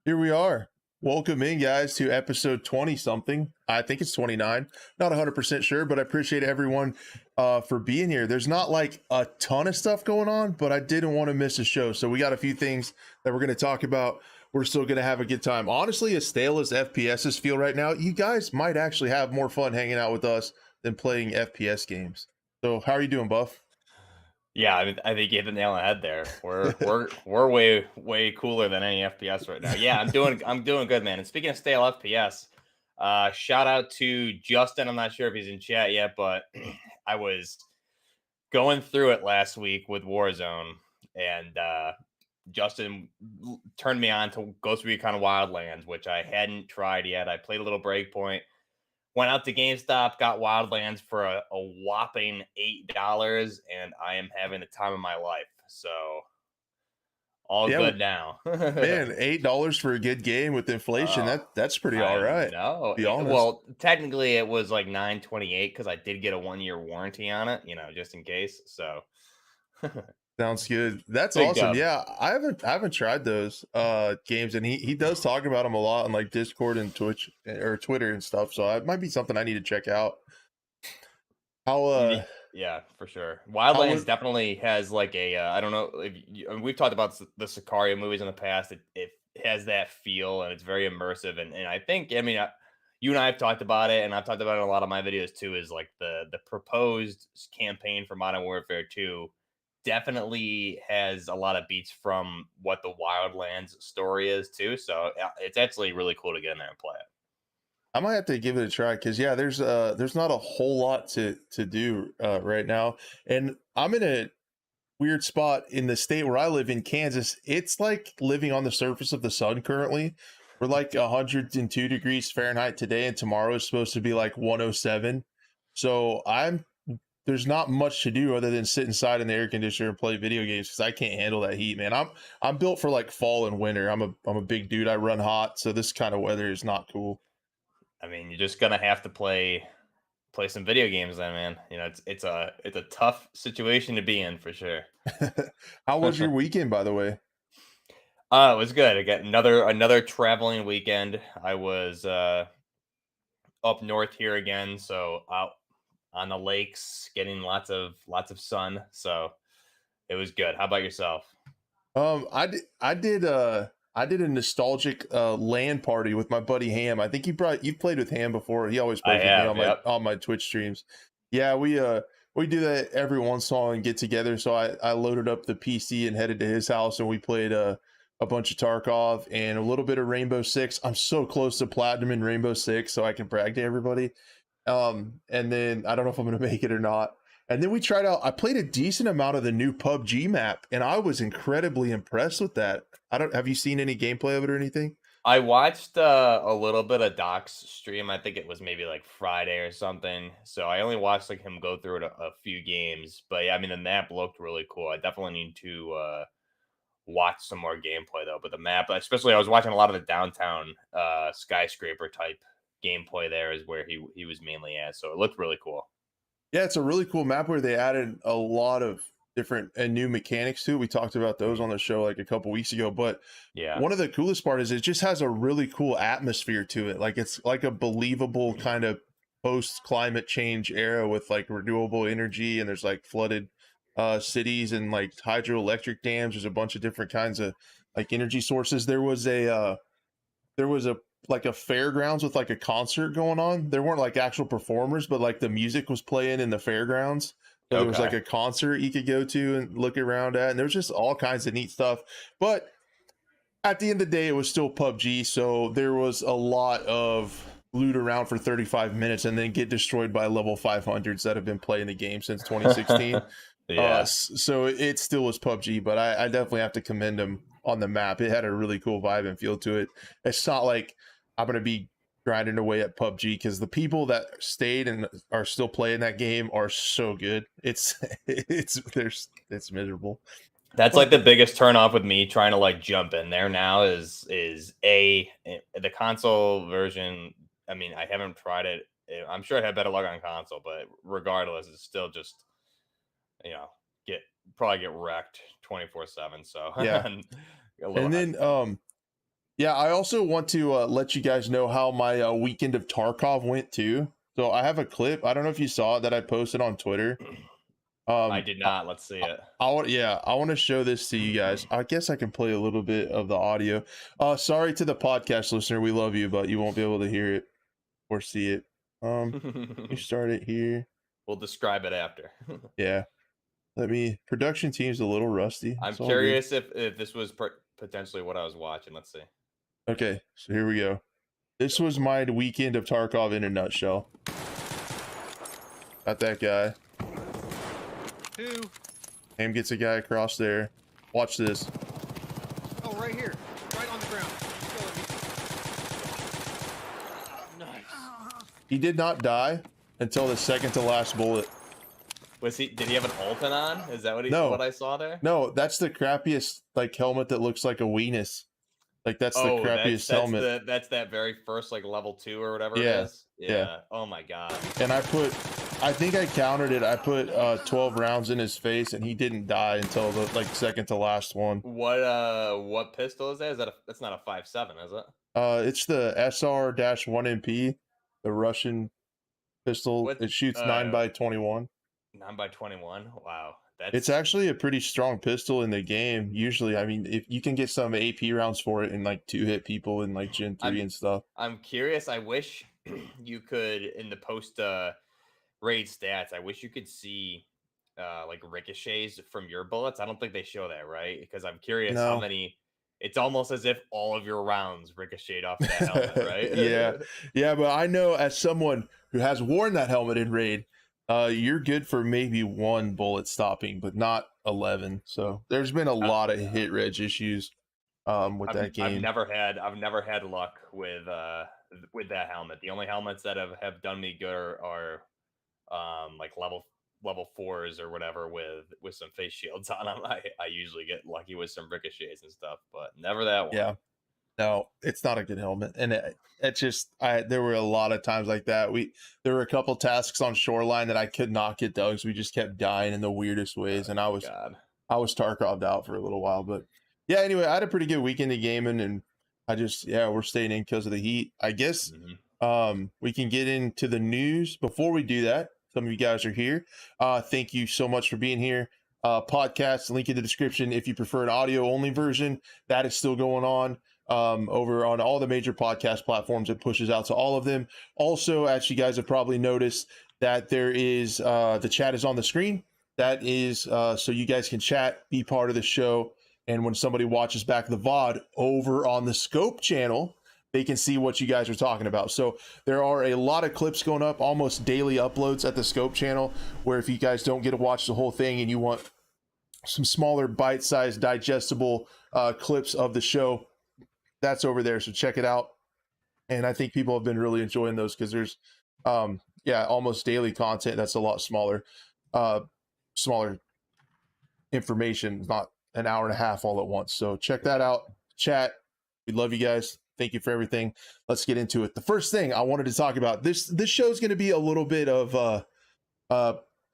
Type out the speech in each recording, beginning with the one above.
Here we are. Welcome in, guys, to episode 20 something. I think it's 29. Not 100% sure, but I appreciate everyone for being here. There's not like a ton of stuff going on, but I didn't want to miss a show. So we got a few things that we're going to talk about. We're still going to have a good time. Honestly, as stale as FPSs feel right now, you guys might actually have more fun hanging out with us than playing FPS games. So how are you doing, Buff? Yeah, I think you hit the nail on the head there. We're way cooler than any FPS right now. Yeah, I'm doing good, man. And speaking of stale FPS, shout out to Justin. I'm not sure if he's in chat yet, but I was going through it last week with Warzone, and Justin turned me on to Ghost Recon Wildlands, which I hadn't tried yet. I played a little Breakpoint. Went out to GameStop, got Wildlands for a whopping $8, and I am having the time of my life. So all Yeah, good now. man, $8 for a good game with inflation. Oh, That's pretty all I right, know. to be honest. Well, technically, it was like 928 because I did get a 1 year warranty on it, just in case. So Sounds good. That's big awesome. dub. Yeah, I haven't tried those games, and he does talk about them a lot on like Discord and Twitch or Twitter and stuff. So it might be something I need to check out. How Yeah, for sure. how Wildlands was definitely has like a I don't know if I mean, we've talked about the Sicario movies in the past. It has that feel and it's very immersive. And I think you and I have talked about it, and I've talked about it in a lot of my videos too. Is like the proposed campaign for Modern Warfare 2 definitely has a lot of beats from what the Wildlands story is too. So yeah, it's actually really cool to get in there and play it. I might have to give it a try because yeah, there's not a whole lot to do right now, and I'm in a weird spot in the state where I live in Kansas. It's like living on the surface of the sun currently. We're like 102 degrees Fahrenheit today, and tomorrow is supposed to be like 107. So there's not much to do other than sit inside in the air conditioner and play video games because I can't handle that heat, man. I'm built for like fall and winter. I'm a big dude. I run hot, so this kind of weather is not cool. I mean, you're just gonna have to play some video games then, man. It's a tough situation to be in for sure. How was your weekend, by the way? It was good. I got another traveling weekend. I was up north here again, so out on the lakes, getting lots of sun. So it was good. How about yourself? I did a nostalgic LAN party with my buddy Ham. I think you've played with Ham before. He always I plays with me have, on my yep. on my Twitch streams. Yeah, we do that every once in a while and get together. So I loaded up the PC and headed to his house, and we played a bunch of Tarkov and a little bit of Rainbow Six. I'm so close to platinum in Rainbow Six, so I can brag to everybody. And then I don't know if I'm gonna make it or not. And then we tried out, I played a decent amount of the new PUBG map, and I was incredibly impressed with that. I don't have you seen any gameplay of it or anything? I watched a little bit of Doc's stream. I think it was maybe like Friday or something. So I only watched like him go through it a few games. But yeah, I mean the map looked really cool. I definitely need to watch some more gameplay though. But the map, especially I was watching a lot of the downtown skyscraper type gameplay there is where he was mainly at. So it looked really cool. Yeah, it's a really cool map where they added a lot of different and new mechanics to it. We talked about those Mhm. on the show like a couple weeks ago, but Yeah. one of the coolest part is it just has a really cool atmosphere to it. Like it's like a believable kind of post climate change era with like renewable energy, and there's like flooded cities and like hydroelectric dams. There's a bunch of different kinds of like energy sources. There was a like a fairgrounds with like a concert going on. There weren't like actual performers, but like the music was playing in the fairgrounds. So there was like Okay. a concert you could go to and look around at, and there was just all kinds of neat stuff. But at the end of the day, it was still PUBG, so there was a lot of loot around for 35 minutes and then get destroyed by level 500s that have been playing the game since 2016. Yeah. So it still was PUBG, but I definitely have to commend him on the map. It had a really cool vibe and feel to it. It's not like I'm gonna be grinding away at PUBG because the people that stayed and are still playing that game are so good. It's it's miserable. That's like But the biggest turn off with me trying to like jump in there now is the console version. I mean, I haven't tried it. I'm sure it had better luck on console, but regardless, it's still just you know get probably get wrecked 24/7. So yeah, a little and then hesitant. Yeah, I also want to let you guys know how my weekend of Tarkov went too. So I have a clip. I don't know if you saw it that I posted on Twitter. I Um, did I, not. Let's see it. I want to show this to you guys. I guess I can play a little bit of the audio. Sorry to the podcast listener, we love you, but you won't be able to hear it or see it. You start it here. We'll describe it after. Yeah, production team's a little rusty. I'm It's all good. curious if this was potentially what I was watching. Let's see. Okay, so here we go. This was my weekend of Tarkov in a nutshell. Got that guy. Two. Aim gets a guy across there. Watch this. Oh, right here. Right on the ground. Nice. He did not die until the second to last bullet. Was he? Did he have an Alton on? Is that what he? No. What I saw there? No, that's the crappiest like helmet that looks like a weenus. Like that's the crappiest helmet. That's that very first like level 2 or whatever Yeah, it is. yeah. Oh my god. And I think I countered it. I put 12 rounds in his face, and he didn't die until the like second to last one. What pistol is that? Is that that's not a 5.7, is it? It's the SR-1MP, the Russian pistol. It shoots 9x21. 9x21. Wow. It's actually a pretty strong pistol in the game. Usually, I mean, if you can get some AP rounds for it and like 2-hit people in like Gen 3 and stuff. I'm curious. I wish you could in the post raid stats. I wish you could see like ricochets from your bullets. I don't think they show that, right? Because I'm curious how many. It's almost as if all of your rounds ricocheted off that helmet, right? Yeah, but I know as someone who has worn that helmet in raid, you're good for maybe 1 bullet stopping, but not 11. So there's been a lot of hit reg issues with that game. I've never had luck with that helmet. The only helmets that have done me good are like level 4s or whatever with some face shields on them. I usually get lucky with some ricochets and stuff, but never that one. Yeah. No, it's not a good helmet, and it just there were a lot of times like that. There were a couple tasks on Shoreline that I could not get done because we just kept dying in the weirdest ways, and I was Tarkov'd out for a little while. But yeah, anyway, I had a pretty good weekend of gaming, and we're staying in because of the heat. I guess we can get into the news. Before we do that, some of you guys are here. Thank you so much for being here. Podcast link in the description if you prefer an audio only version. That is still going on. Over on all the major podcast platforms. It pushes out to all of them. Also, as you guys have probably noticed, that there is the chat is on the screen. That is so you guys can chat, be part of the show, and when somebody watches back the VOD over on the Scope channel, they can see what you guys are talking about. So there are a lot of clips going up, almost daily uploads at the Scope channel, where if you guys don't get to watch the whole thing and you want some smaller bite-sized digestible clips of the show, that's over there, so check it out. And I think people have been really enjoying those because there's almost daily content that's a lot smaller information, not an hour and a half all at once. So check that out. Chat, we love you guys. Thank you for everything. Let's get into it. The first thing I wanted to talk about, this show is going to be a little bit of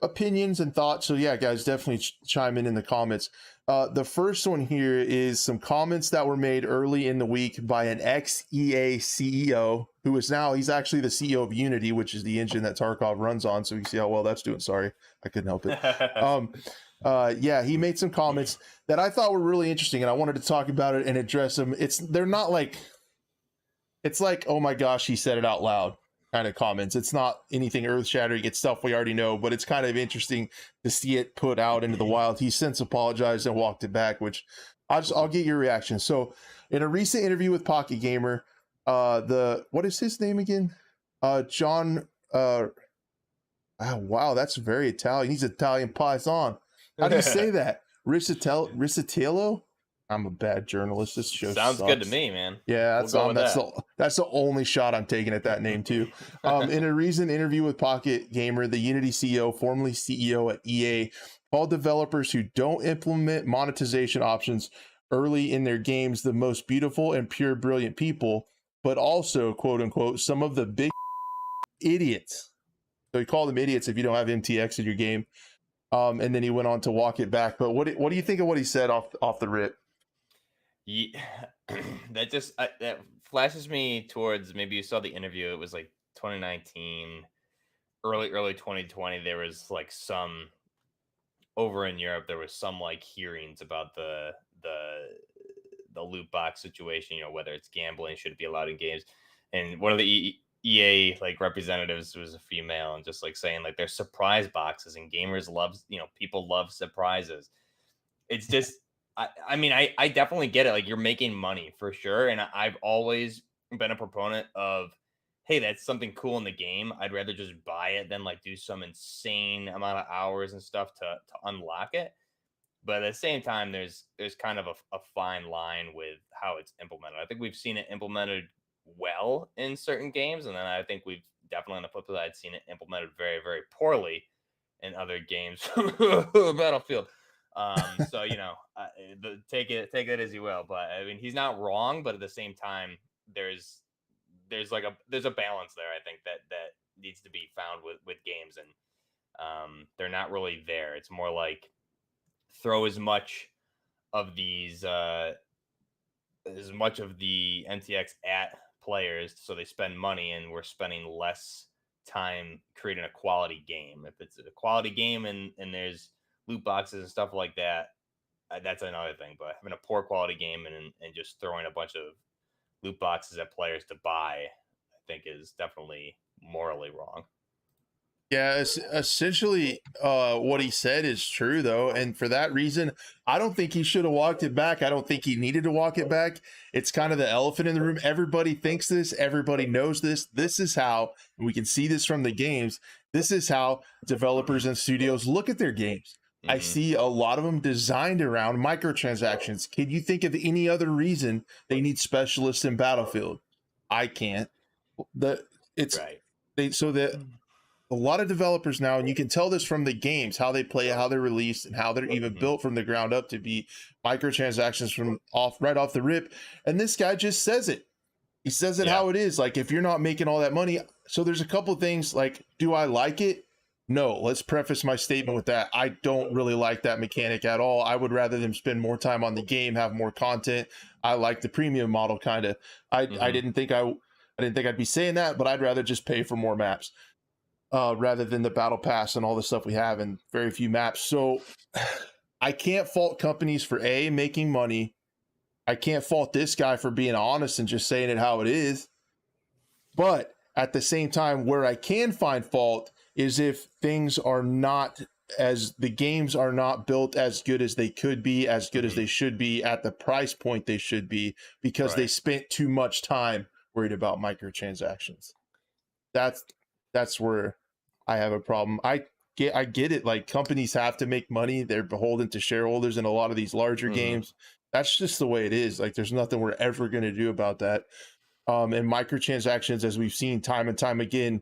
opinions and thoughts, so yeah, guys, definitely chime in the comments. The first one here is some comments that were made early in the week by an ex-EA CEO who is now, he's actually the CEO of Unity, which is the engine that Tarkov runs on, so you can see how well that's doing. Sorry, I couldn't help it. He made some comments that I thought were really interesting, and I wanted to talk about it and address them. They're not like, it's like, oh my gosh, he said it out loud kind of comments. It's not anything earth-shattering. It's stuff we already know, but it's kind of interesting to see it put out into the wild. He's since apologized and walked it back, which I'll get your reaction. So in a recent interview with Pocket Gamer, what is his name again? John, wow, that's very Italian. He's Italian Python. How do you say that? Risatello? I'm a bad journalist. This show sounds sucks. good to me, man. Yeah, that's the only shot I'm taking at that name too. In a recent interview with Pocket Gamer, the Unity CEO, formerly CEO at EA, called developers who don't implement monetization options early in their games the most beautiful and pure brilliant people, but also, quote unquote, some of the big idiots. So he called them idiots if you don't have MTX in your game. And then he went on to walk it back. But what do you think of what he said off the rip? That flashes me towards, maybe you saw the interview. It was like 2019, early 2020. There was like some over in Europe. There was some like hearings about the loot box situation. Whether it's gambling, should it be allowed in games? And one of the EA like representatives was a female, and just like saying like there's surprise boxes and gamers loves people love surprises. It's just I mean, I definitely get it. Like, you're making money for sure. And I've always been a proponent of, hey, that's something cool in the game. I'd rather just buy it than like do some insane amount of hours and stuff to unlock it. But at the same time, there's kind of a fine line with how it's implemented. I think we've seen it implemented well in certain games, and then I think we've definitely on the flip side seen it implemented very, very poorly in other games. Battlefield. So take it as you will. But I mean, he's not wrong. But at the same time, there's a balance there. I think that needs to be found with games, and they're not really there. It's more like throw as much of the NTX at players so they spend money, and we're spending less time creating a quality game. If it's a quality game and there's loot boxes and stuff like that, that's another thing. But having a poor quality game and just throwing a bunch of loot boxes at players to buy, I think is definitely morally wrong. Yeah, essentially, what he said is true, though. And for that reason, I don't think he should have walked it back. I don't think he needed to walk it back. It's kind of the elephant in the room. Everybody thinks this. Everybody knows this. This is how, and we can see this from the games. This is how developers and studios look at their games. I see a lot of them designed around microtransactions. Can you think of any other reason they need specialists in Battlefield? I can't. It's Right. A lot of developers now, and you can tell this from the games, how they play, how they're released, and how they're even built from the ground up to be microtransactions from right off the rip. And this guy just says it. He says it how it is. Like, if you're not making all that money, so there's a couple things like, do I like it? No. Let's preface my statement with that. I don't really like that mechanic at all. I would rather them spend more time on the game, have more content. I like the premium model kind of. I didn't think I'd be saying that, but I'd rather just pay for more maps. Rather than the battle pass and all the stuff we have and very few maps. So I can't fault companies for making money. I can't fault this guy for being honest and just saying it how it is. But at the same time, where I can find fault is if things are not the games are not built as good as they could be, as good as they should be at the price point they should be, because they spent too much time worried about microtransactions. That's where I have a problem. I get it. Like, companies have to make money. They're beholden to shareholders in a lot of these larger games. That's just the way it is. Like, there's nothing we're ever going to do about that. And microtransactions, as we've seen time and time again,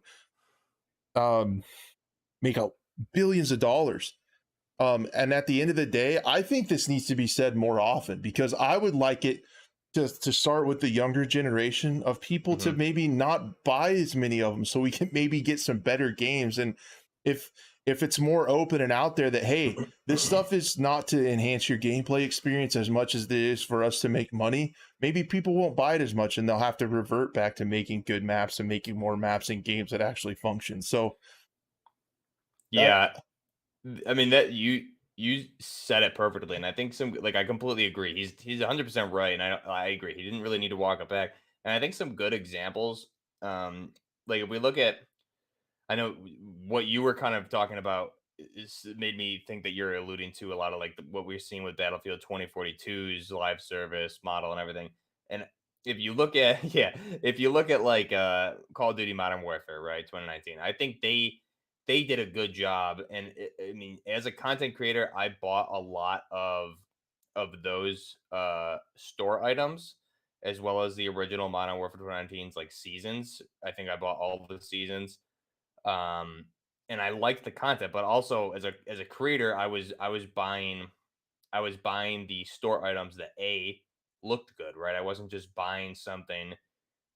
make out billions of dollars. And at the end of the day, I think this needs to be said more often, because I would like it to start with the younger generation of people to maybe not buy as many of them, so we can maybe get some better games. And if it's more open and out there that, hey, this stuff is not to enhance your gameplay experience as much as it is for us to make money, maybe people won't buy it as much, and they'll have to revert back to making good maps and making more maps and games that actually function. So I mean, that you said it perfectly, and I think I completely agree. He's 100% right, and I agree. He didn't really need to walk it back. And I think some good examples, like if we look at, I know what you were kind of talking about made me think that you're alluding to a lot of like what we're seeing with Battlefield 2042's live service model and everything. And if you look at if you look at like Call of Duty Modern Warfare, right, 2019, I think they did a good job. And I mean, as a content creator, I bought a lot of those store items, as well as the original Modern Warfare 2019's like seasons. I think I bought all of the seasons. And I liked the content, but also as a creator, I was buying the store items that looked good, right? I wasn't just buying something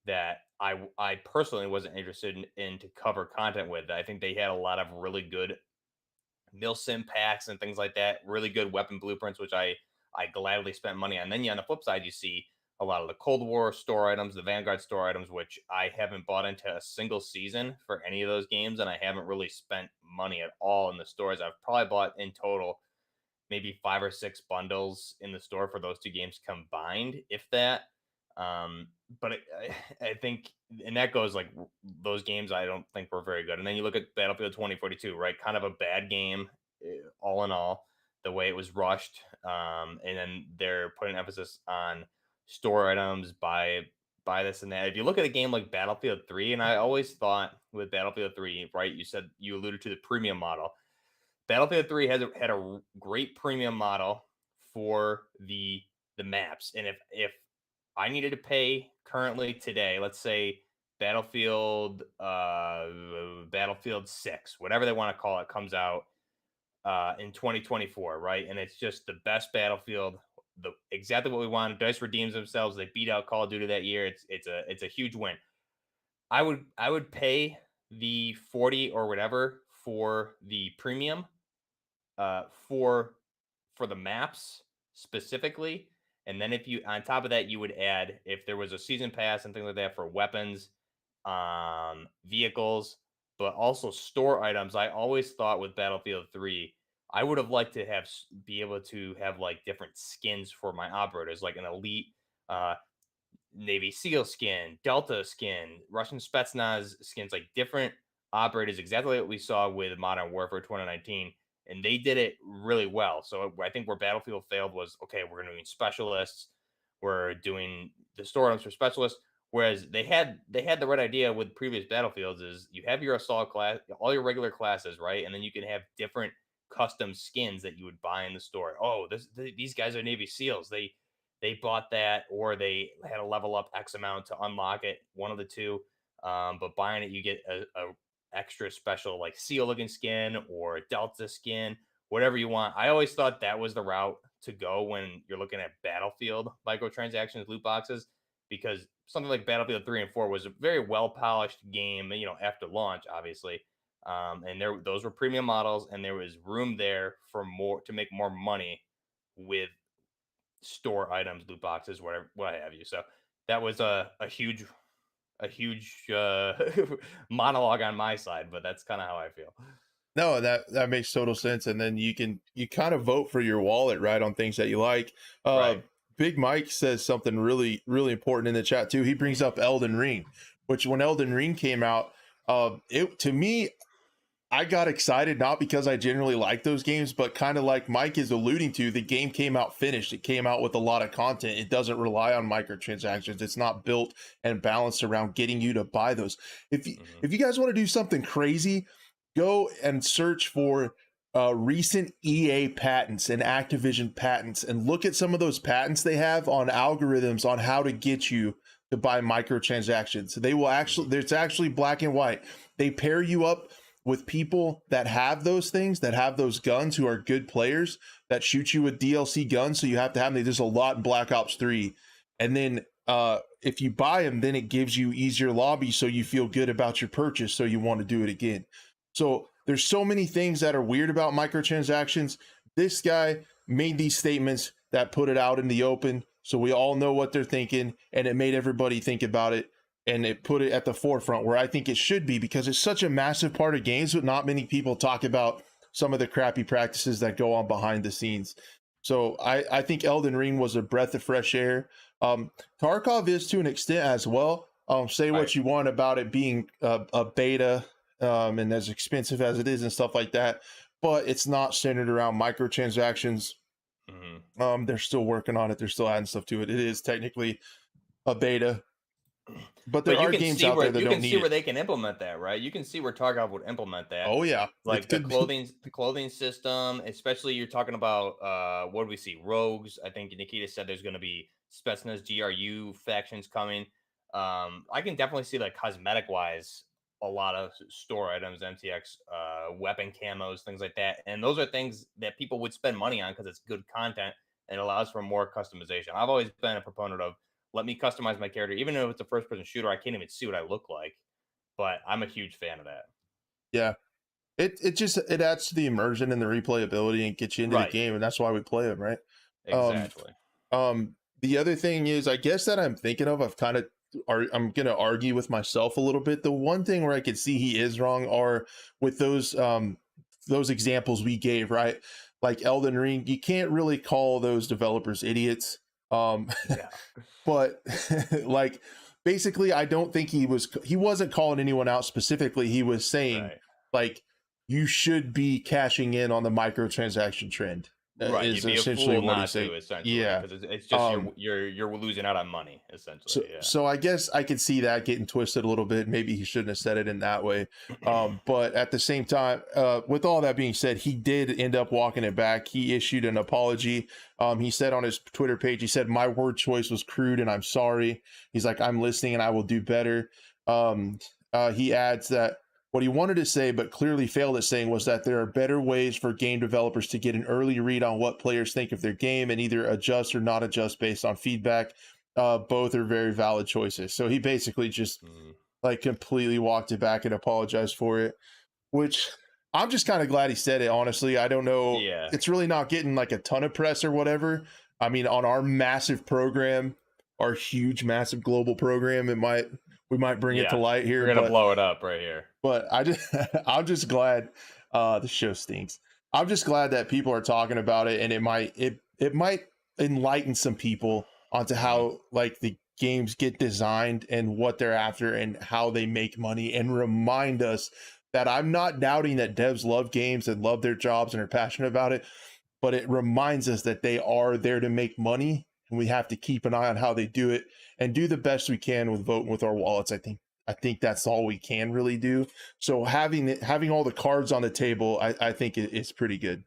that I personally wasn't interested in to cover content with. I think they had a lot of really good milsim packs and things like that, really good weapon blueprints, which I gladly spent money on. Then on the flip side, you see a lot of the Cold War store items, the Vanguard store items, which I haven't bought into a single season for any of those games, and I haven't really spent money at all in the stores. I've probably bought in total maybe 5 or 6 bundles in the store for those two games combined, if that. But I think, and that goes like those games I don't think were very good. And then you look at Battlefield 2042, right? Kind of a bad game, all in all, the way it was rushed. And then they're putting emphasis on store items, buy this and that. If you look at a game like Battlefield 3, and I always thought with Battlefield 3, right? You alluded to the premium model. Battlefield 3 had a great premium model for the maps, and if I needed to pay currently today, let's say Battlefield 6, whatever they want to call it, comes out in 2024, right? And it's just the best Battlefield, exactly what we wanted. Dice redeems themselves. They beat out Call of Duty that year. It's a huge win. I would pay the 40 or whatever for the premium, uh, for the maps specifically. And then if you, on top of that, you would add, if there was a season pass and things like that, for weapons, vehicles, but also store items. I always thought with Battlefield 3, I would have liked to be able to have like different skins for my operators, like an elite uh, Navy SEAL skin, Delta skin, Russian Spetsnaz skins, like different operators, exactly what we saw with Modern Warfare 2019. And they did it really well. So I think where Battlefield failed was, okay, we're doing specialists, we're doing the store items for specialists. Whereas they had the right idea with previous Battlefields, is you have your assault class, all your regular classes, right? And then you can have different custom skins that you would buy in the store. Oh, these guys are Navy SEALs. They bought that, or they had to level up X amount to unlock it, one of the two. But buying it, you get a extra special like SEAL looking skin or Delta skin, whatever you want. I always thought that was the route to go when you're looking at Battlefield microtransactions, loot boxes, because something like Battlefield 3 and 4 was a very well polished game, after launch, obviously. And those were premium models, and there was room there for more, to make more money with store items, loot boxes, whatever, what have you. So that was a huge monologue on my side, but that's kind of how I feel. No, that makes total sense. And then you kind of vote for your wallet, right, on things that you like. Right. Big Mike says something really, really important in the chat too. He brings up Elden Ring, which when Elden Ring came out, it, to me, I got excited, not because I generally like those games, but kind of like Mike is alluding to, the game came out finished. It came out with a lot of content. It doesn't rely on microtransactions. It's not built and balanced around getting you to buy those. If you guys want to do something crazy, go and search for recent EA patents and Activision patents, and look at some of those patents they have on algorithms on how to get you to buy microtransactions. They will actually, it's actually black and white. They pair you up with people that have those things, that have those guns, who are good players, that shoot you with DLC guns. So you have to have them. There's a lot in Black Ops 3. And then if you buy them, then it gives you easier lobbies, so you feel good about your purchase, so you want to do it again. So there's so many things that are weird about microtransactions. This guy made these statements that put it out in the open, so we all know what they're thinking, and it made everybody think about it. And it put it at the forefront where I think it should be, because it's such a massive part of games, but not many people talk about some of the crappy practices that go on behind the scenes. So I think Elden Ring was a breath of fresh air. Tarkov is to an extent as well. Say what you want about it being a beta and as expensive as it is and stuff like that, but it's not centered around microtransactions. They're still working on it. They're still adding stuff to it. It is technically a beta. But there are games out there that don't need it. You can see where they can implement that, right? You can see where Tarkov would implement that. Oh yeah, like the clothing system, especially you're talking about what do we see? Rogues. I think Nikita said there's going to be Spetsnaz GRU factions coming. I can definitely see, like, cosmetic wise, a lot of store items, MTX, weapon camos, things like that. And those are things that people would spend money on because it's good content and allows for more customization. I've always been a proponent of, let me customize my character, even though it's a first-person shooter. I can't even see what I look like, but I'm a huge fan of that. Yeah, it adds to the immersion and the replayability and gets you into the game, and that's why we play them, right? Exactly. the other thing is, I guess that I'm thinking of, I'm gonna argue with myself a little bit. The one thing where I could see he is wrong are with those examples we gave, right? Like Elden Ring, you can't really call those developers idiots. Um, Yeah. but like basically, I don't think he wasn't calling anyone out specifically. He was saying Right. like you should be cashing in on the microtransaction trend. Right. Is You'd be a essentially fool what he's not saying. to, essentially, Yeah. because it's just Um, you're losing out on money, essentially. Yeah. so I guess I could see that getting twisted a little bit. Maybe he shouldn't have said it in that way. But at the same time, with all that being said, he did end up walking it back. He issued an apology. He said on his Twitter page, he said, "My word choice was crude and I'm sorry." He's like, "I'm listening and I will do better." He adds that what he wanted to say, but clearly failed at saying, was that there are better ways for game developers to get an early read on what players think of their game and either adjust or not adjust based on feedback. Both are very valid choices. So he basically just Mm. like completely walked it back and apologized for it, which I'm just kind of glad he said it. Honestly, I don't know. Yeah. It's really not getting like a ton of press or whatever. I mean, on our massive program, our huge, massive global program, we might bring it to Yeah. light here, We're gonna but blow it up right here. I just I'm just glad the show stinks. I'm just glad that people are talking about it, and it might enlighten some people onto how like the games get designed and what they're after and how they make money, and remind us that I'm not doubting that devs love games and love their jobs and are passionate about it, but it reminds us that they are there to make money, and we have to keep an eye on how they do it and do the best we can with voting with our wallets. I think that's all we can really do. So having all the cards on the table, I think it's pretty good.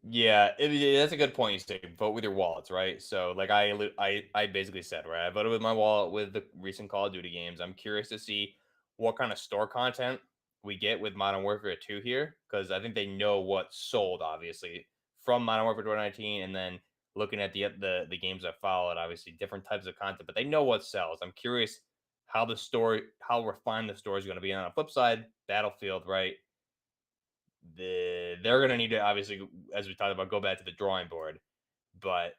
Yeah, that's a good point. You say vote with your wallets, right? So, like I basically said, right, I voted with my wallet with the recent Call of Duty games. I'm curious to see what kind of store content we get with Modern Warfare 2 here, because I think they know what sold, obviously, from Modern Warfare 2019, and then looking at the games that followed, obviously different types of content, but they know what sells. I'm curious how refined the story is going to be. On the flip side, Battlefield, right? They're gonna need to, obviously, as we talked about, go back to the drawing board. But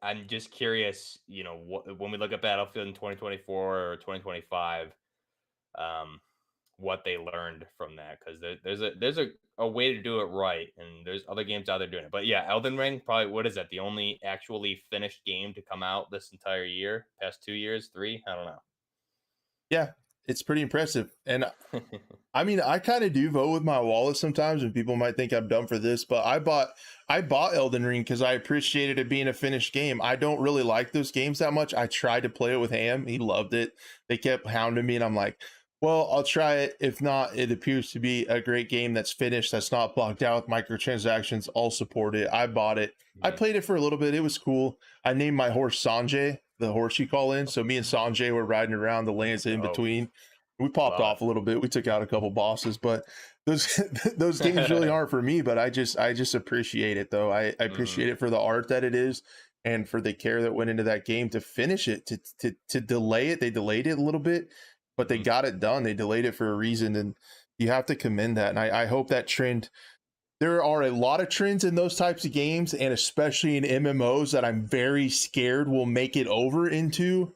I'm just curious, when we look at Battlefield in 2024 or 2025, um, what they learned from that, because there's a way to do it right, and there's other games out there doing it. But yeah, Elden Ring, probably, what is that? The only actually finished game to come out this entire year, past 2 years, three, I don't Yeah, it's pretty impressive. And know. I mean, I kind of do vote with my wallet sometimes, and people might think I'm dumb for this, but I bought Elden Ring because I appreciated it being a finished game. I don't really like those games that much. I tried to play it with Ham; he loved it. They kept hounding me, and I'm like, well, I'll try it. If not, it appears to be a great game that's finished, that's not blocked out with microtransactions. I'll support it. I bought it. I Mhm. played it for a little bit. It was cool. I named my horse Sanjay, the horse you call in. So me and Sanjay were riding around the lands in Oh, between. We popped love off a little bit. We took out a couple bosses, but those those games really it. aren't for me. But I just appreciate it though. I Mhm. appreciate it for the art that it is, and for the care that went into that game to finish it. To delay it, they delayed it a little bit, but they Mhm. got it done. They delayed it for a reason, and you have to commend that. And I hope that trend, there are a lot of trends in those types of games, and especially in MMOs, that I'm very scared will make it over into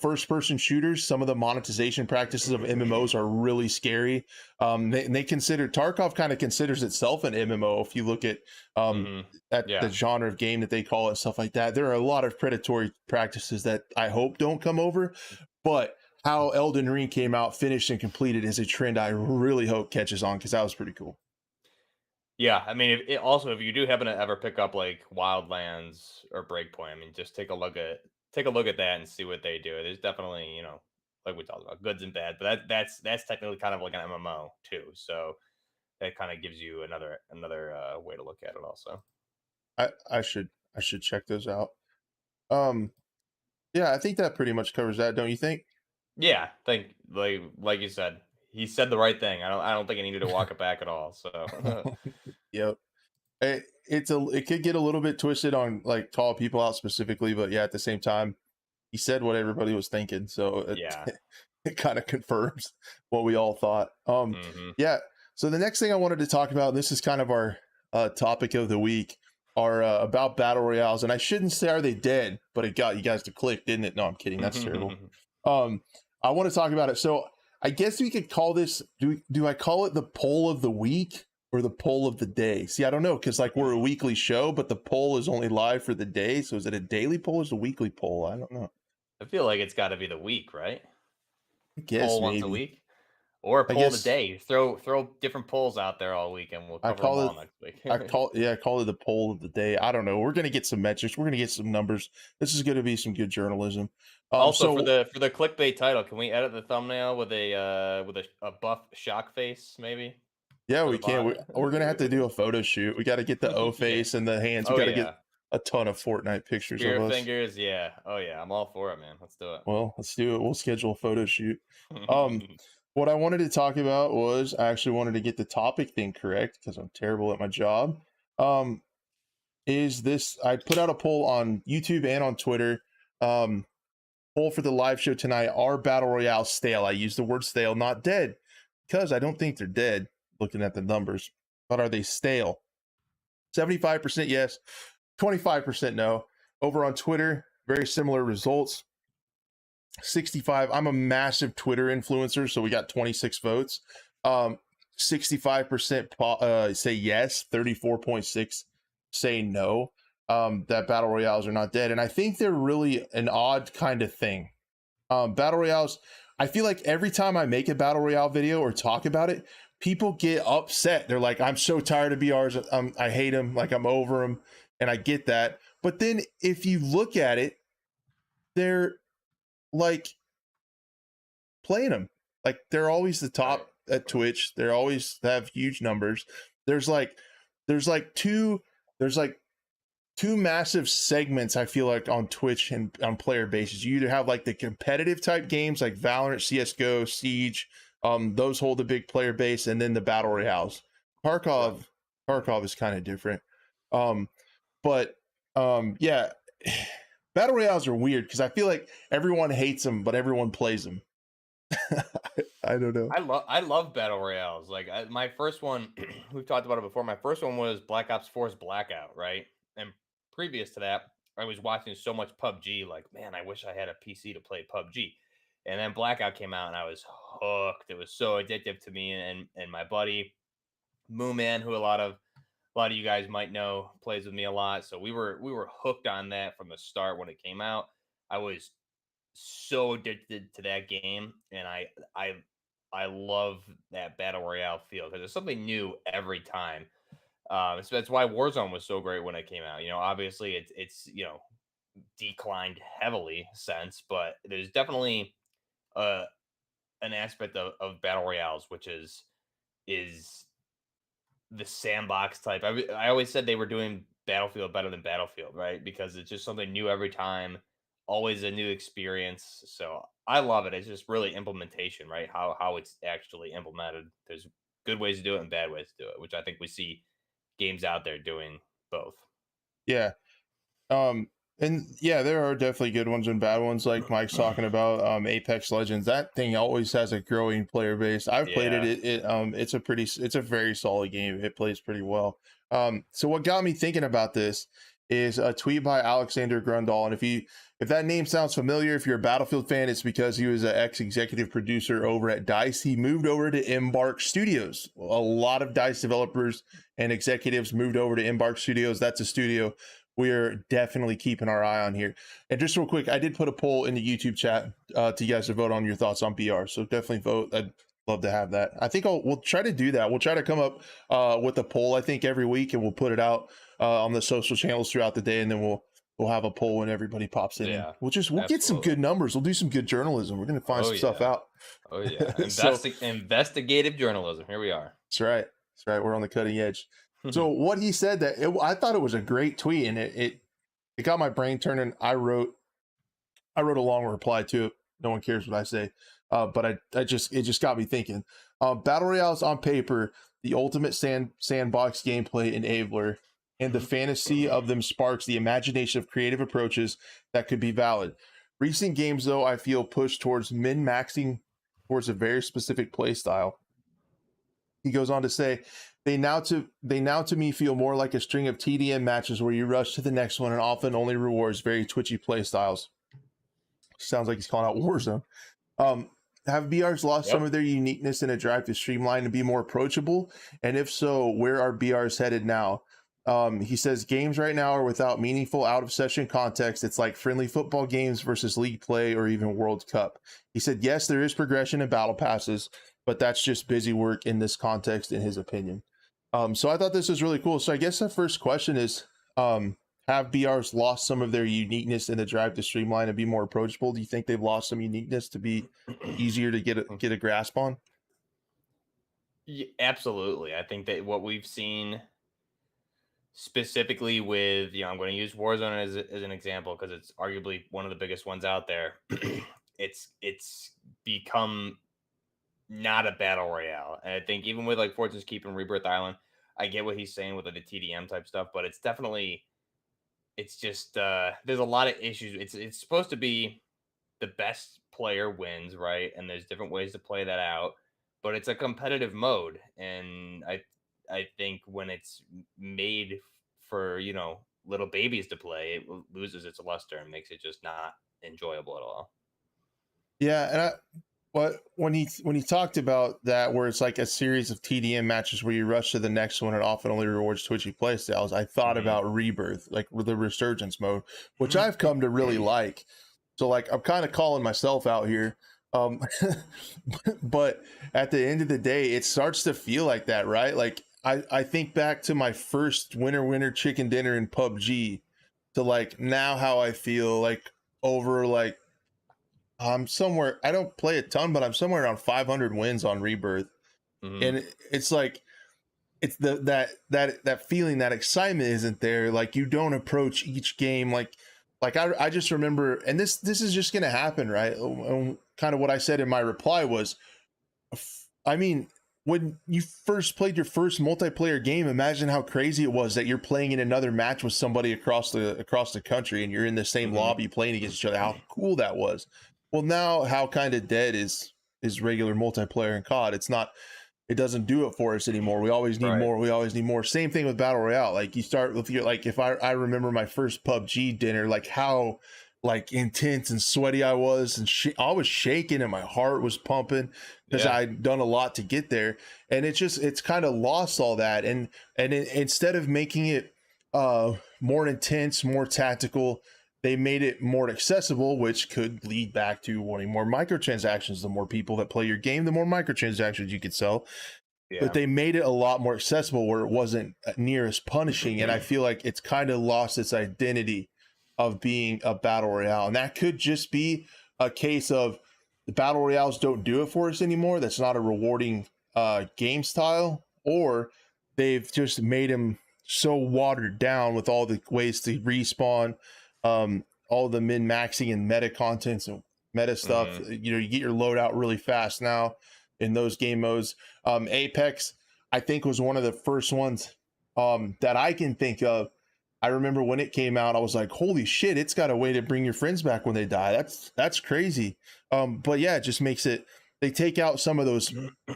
first person shooters. Some of the monetization practices of MMOs are really scary. They consider, Tarkov kind of considers itself an MMO. If you look um, Mhm. at the Yeah. genre of game that they call it and stuff like that, there are a lot of predatory practices that I hope don't come over. But how Elden Ring came out, finished, and completed is a trend I really hope catches on, because that was pretty cool. Yeah, I mean, if you do happen to ever pick up like Wildlands or Breakpoint, I mean, just take a look at that and see what they do. There's definitely, like we talked about, goods and bad, but that's technically kind of like an MMO too. So that kind of gives you another way to look at it also. I should check those out. Um, yeah, I think that pretty much covers that, don't you think? Yeah, think like you said, he said the right thing. I don't think he needed to walk it back at all. So Yep. It could get a little bit twisted on like call people out specifically, but yeah, at the same time, he said what everybody was thinking, so yeah. it kind of confirms what we all thought. Hmm. Yeah. So the next thing I wanted to talk about, and this is kind of our topic of the week. are about battle royales, and I shouldn't say are they dead, but it got you guys to click, didn't it? No, I'm kidding. That's terrible. I want to talk about it. So I guess we could call this. Do I call it the poll of the week or the poll of the day? See, I don't know, because like we're a weekly show, but the poll is only live for the day. So is it a daily poll or is it a weekly poll? I don't know. I feel like it's got to be the week, right? I guess Poll once a week, or I poll the guess day. Throw different polls out there all week, and we'll I cover them call all it. next week. I call it the poll of the day. I don't know. We're gonna get some metrics. We're gonna get some numbers. This is gonna be some good journalism. Also, So for the clickbait title, can we edit the thumbnail with a buff shock face, maybe? yeah, For we the can. bot? We're gonna have to do a photo shoot. We got to get the O Yeah. face and the hands. We Oh got to yeah. get a ton of Fortnite pictures of Spear us. fingers, yeah. Oh yeah, I'm all for it, man. Let's do it. Well, let's do it. We'll schedule a photo shoot. What I wanted to talk about was I actually wanted to get the topic thing correct because I'm terrible at my job. Is this? I put out a poll on YouTube and on Twitter. Poll for the live show tonight: are battle royale stale? I use the word stale, not dead, because I don't think they're dead. Looking at the numbers, but are they stale? 75% yes, 25% no. Over on Twitter, very similar results. 65. I'm a massive Twitter influencer, so we got 26 votes. 65% say yes, 34.6 say no. That battle royales are not dead, and I think they're really an odd kind of thing. Battle royales, I feel like every time I make a battle royale video or talk about it, people get upset. They're like, I'm so tired of BRs. I hate them. Like, I'm over them. And I get that. But then if you look at it, they're like playing them. Like, they're always the top at Twitch. They're always have huge numbers. There's two massive segments, I feel like, on Twitch and on player bases. You either have like the competitive type games like Valorant, CSGO, Siege, those hold a big player base, and then the battle royales. Tarkov is kind of different. Yeah, battle royales are weird because I feel like everyone hates them, but everyone plays them. I don't know. I love battle royales. Like my first one, we've talked about it before. My first one was Black Ops 4's Blackout, right? And previous to that, I was watching so much PUBG. Like, man, I wish I had a PC to play PUBG. And then Blackout came out, and I was hooked. It was so addictive to me and my buddy Mooman, who a lot of you guys might know, plays with me a lot. So we were hooked on that from the start when it came out. I was so addicted to that game, and I love that battle royale feel because there's something new every time. So that's why Warzone was so great when it came out. You know, obviously it's declined heavily since, but there's definitely an aspect of battle royales which is the sandbox type. I always said they were doing Battlefield better than Battlefield, right? Because it's just something new every time, always a new experience. So I love it. It's just really implementation, right? How it's actually implemented. There's good ways to do it and bad ways to do it, which I think we see games out there doing both. Yeah. And yeah, there are definitely good ones and bad ones, like Mike's talking about. Apex Legends, that thing always has a growing player base. I've played it. It's a very solid game. It plays pretty well. So what got me thinking about this is a tweet by Alexander Grundall. And if that name sounds familiar, if you're a Battlefield fan, it's because he was an ex-executive producer over at DICE. He moved over to Embark Studios. A lot of DICE developers and executives moved over to Embark Studios. That's a studio we're definitely keeping our eye on here. And just real quick, I did put a poll in the YouTube chat to you guys to vote on your thoughts on BR. So definitely vote. I'd love to have that. I think we'll try to do that. We'll try to come up with a poll, I think, every week, and we'll put it out on the social channels throughout the day, and then we'll have a poll when everybody pops in. Yeah, We'll get some good numbers. We'll do some good journalism. We're gonna find some stuff out. Oh yeah, investigative journalism. Here we are. That's right. We're on the cutting edge. So what he said, I thought it was a great tweet, and it got my brain turning. I wrote a long reply to it. No one cares what I say, but it just got me thinking. Battle royales on paper, the ultimate sandbox gameplay enabler, and the fantasy of them sparks the imagination of creative approaches that could be valid. Recent games, though, I feel push towards min-maxing towards a very specific play style. He goes on to say, they now to me feel more like a string of TDM matches where you rush to the next one and often only rewards very twitchy play styles. Sounds like he's calling out Warzone. Um, have BRs lost some Yep. of their uniqueness in a drive to streamline and be more approachable? And if so, where are BRs headed now? He says games right now are without meaningful out of session context. It's like friendly football games versus league play or even World Cup. He said, yes, there is progression in battle passes, but that's just busy work in this context, in his opinion. So I thought this was really cool. So I guess the first question is, have BRs lost some of their uniqueness in the drive to streamline and be more approachable? Do you think they've lost some uniqueness to be easier to get a grasp on? Yeah, absolutely. I think that what we've seen specifically with, I'm going to use Warzone as an example because it's arguably one of the biggest ones out there. it's become not a battle royale, and I think even with like Fortune's Keep and Rebirth Island, I get what he's saying with like the TDM type stuff, but it's just there's a lot of issues. It's supposed to be the best player wins, right? And there's different ways to play that out, but it's a competitive mode, and I think when it's made for little babies to play, it loses its luster and makes it just not enjoyable at all. Yeah, and when he talked about that, where it's like a series of TDM matches where you rush to the next one and often only rewards twitchy playstyles, I thought about Rebirth, like with the resurgence mode, which I've come to really like. So like I'm kind of calling myself out here. Um, but at the end of the day, it starts to feel like that, right? Like I think back to my first winner chicken dinner in PUBG to like now how I feel like over like I'm somewhere, I don't play a ton, but I'm somewhere around 500 wins on Rebirth. And it's like it's that feeling, that excitement isn't there. Like you don't approach each game like I just remember, and this is just gonna happen, right? Kind of what I said in my reply was, I mean, when you first played your first multiplayer game, imagine how crazy it was that you're playing in another match with somebody across the country, and you're in the same lobby playing against each other. How cool that was. Well, now how kind of dead is regular multiplayer in COD. It's not. It doesn't do it for us anymore. We always need more. We always need more. Same thing with Battle Royale. Like you start with your, like, if I remember my first PUBG dinner, like how like intense and sweaty I was, and I was shaking and my heart was pumping because I'd done a lot to get there. And it's kind of lost all that. And instead of making it more intense, more tactical, they made it more accessible, which could lead back to wanting more microtransactions. The more people that play your game, the more microtransactions you could sell. Yeah. But they made it a lot more accessible where it wasn't near as punishing. And I feel like it's kind of lost its identity of being a battle royale. And that could just be a case of the battle royales don't do it for us anymore. That's not a rewarding game style, or they've just made them so watered down with all the ways to respawn, all the min-maxing and meta contents and meta stuff. You get your loadout really fast now in those game modes. Apex, I think, was one of the first ones that I can think of. I remember when it came out, I was like, holy shit, it's got a way to bring your friends back when they die. That's crazy. But yeah, it just makes it, they take out some of those,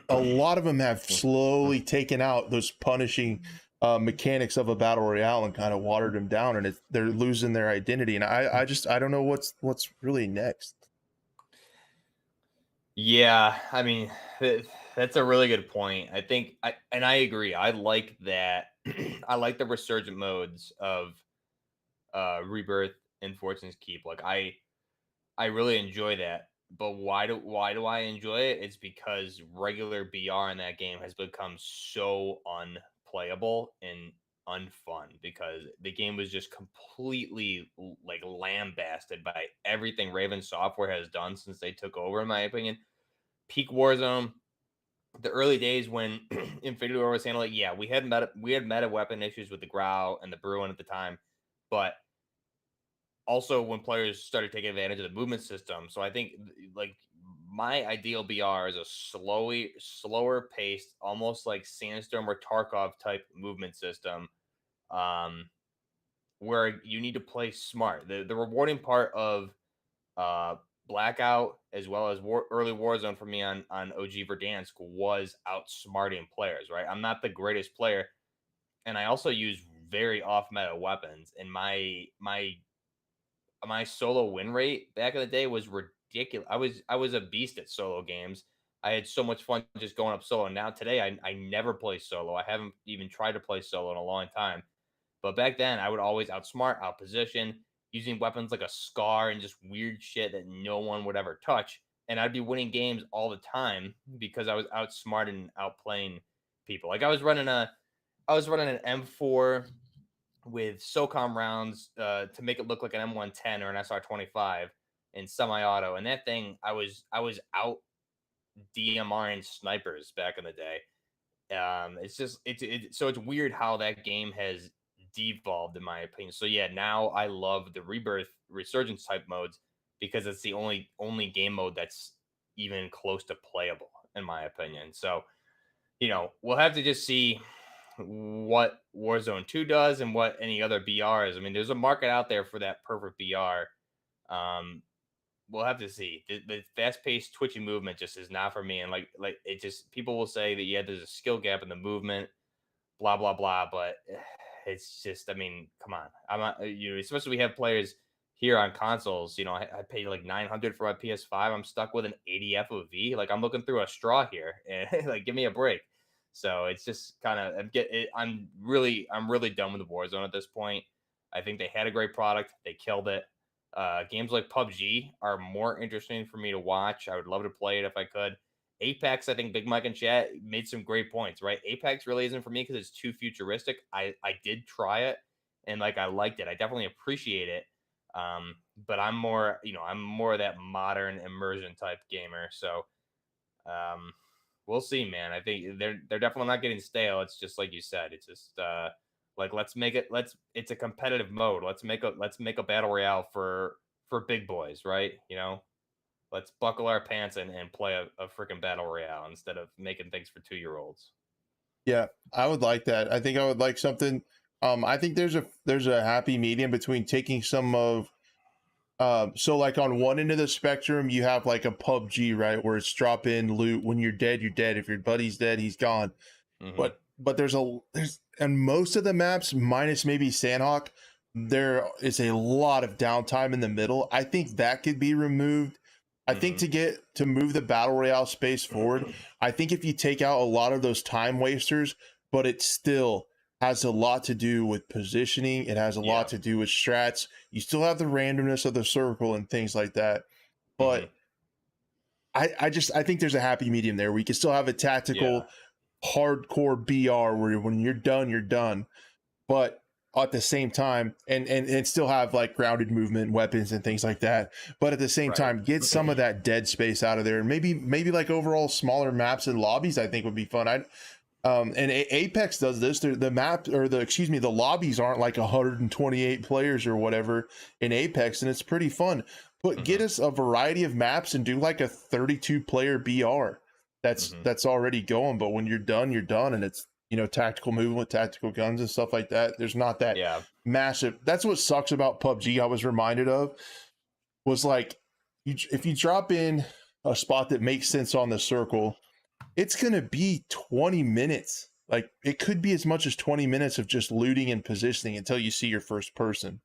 a lot of them have slowly taken out those punishing mechanics of a battle royale and kind of watered them down, and they're losing their identity. And I don't know what's really next. Yeah, I mean, that's a really good point. I think I agree. I like that. I like the resurgent modes of Rebirth and Fortune's Keep. Like I really enjoy that. But why do I enjoy it? It's because regular BR in that game has become so unplayable and unfun because the game was just completely like lambasted by everything Raven Software has done since they took over, in my opinion. Peak Warzone, the early days when Infinity War was handling, we had meta weapon issues with the Grau and the Bruin at the time, but also when players started taking advantage of the movement system. So I think like my ideal BR is a slower paced, almost like Sandstorm or Tarkov type movement system, where you need to play smart. The rewarding part of Blackout as well as early Warzone for me on OG Verdansk was outsmarting players, right? I'm not the greatest player, and I also use very off meta weapons, and my solo win rate back in the day was ridiculous. I was a beast at solo games. I had so much fun just going up solo. Now today I never play solo. I haven't even tried to play solo in a long time. But back then I would always outsmart, outposition, using weapons like a scar and just weird shit that no one would ever touch. And I'd be winning games all the time because I was outsmarting and outplaying people. Like I was running an M4 with SOCOM rounds to make it look like an M110 or an SR25 in semi-auto, and that thing I was out DMRing snipers back in the day. It's just so it's weird how that game has devolved in my opinion. So yeah, now I love the rebirth resurgence type modes because it's the only game mode that's even close to playable in my opinion. So we'll have to just see what Warzone 2 does and what any other BRs. I mean, there's a market out there for that perfect BR. We'll have to see. The fast-paced, twitchy movement just is not for me. And like it just people will say that yeah, there's a skill gap in the movement, blah blah blah. But it's just, I mean, come on. I'm not, especially we have players here on consoles. I paid like 900 for my PS5. I'm stuck with an 80 FOV. Like I'm looking through a straw here, and like give me a break. So it's just kind of I'm really done with the Warzone at this point. I think they had a great product. They killed it. Games like PUBG are more interesting for me to watch. I would love to play it if I could. Apex, I think Big Mike and Chat made some great points, right? Apex really isn't for me because it's too futuristic. I did try it and like I liked it. I definitely appreciate it. But I'm more of that modern immersion type gamer. So we'll see, man. I think they're definitely not getting stale. It's just like you said. It's just like it's a competitive mode. Let's make a battle royale for big boys, right? Let's buckle our pants and play a freaking battle royale instead of making things for 2-year-olds. Yeah, I would like that. I think I would like something. I think there's a happy medium between taking some of so like on one end of the spectrum, you have like a PUBG, right, where it's drop in loot. When you're dead, you're dead. If your buddy's dead, he's gone. Mm-hmm. But there's and most of the maps, minus maybe Sandhawk, there is a lot of downtime in the middle. I think that could be removed. I think to move the battle royale space forward, I think if you take out a lot of those time wasters, but it still has a lot to do with positioning. It has a Yeah. lot to do with strats. You still have the randomness of the circle and things like that. Mm-hmm. But I think there's a happy medium there. We can still have a tactical, hardcore BR where when you're done, you're done. But at the same time, and still have like grounded movement, weapons, and things like that. But at the same Right. time, get some of that dead space out of there, and maybe like overall smaller maps and lobbies. I think would be fun. And Apex does this. The map or the lobbies aren't like 128 players or whatever in Apex, and it's pretty fun. But get us a variety of maps and do like a 32 player BR that's already going. But when you're done, and it's tactical movement, tactical guns and stuff like that. There's not that Yeah. massive. That's what sucks about PUBG. I was reminded of was like if you drop in a spot that makes sense on the circle, it's going to be 20 minutes. Like it could be as much as 20 minutes of just looting and positioning until you see your first person.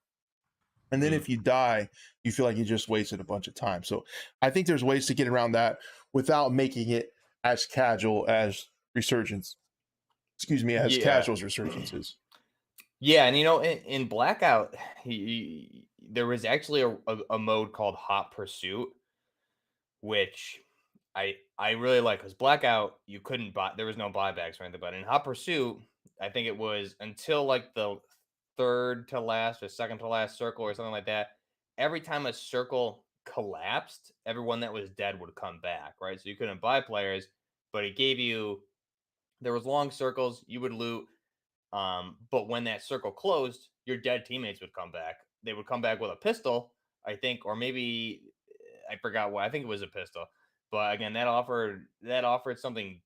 And then if you die, you feel like you just wasted a bunch of time. So I think there's ways to get around that without making it as casual as Resurgence. Excuse me, as casual as Resurgence is. Yeah, and in Blackout, there was actually a mode called Hot Pursuit, which I really like because Blackout you couldn't buy, there was no buybacks or anything, but in Hot Pursuit, I think it was until like the third to last or second to last circle or something like that. Every time a circle collapsed, everyone that was dead would come back, right? So you couldn't buy players, but it gave you there was long circles, you would loot. But when that circle closed, your dead teammates would come back. They would come back with a pistol, I think, or maybe I forgot what. I think it was a pistol. But again, that offered something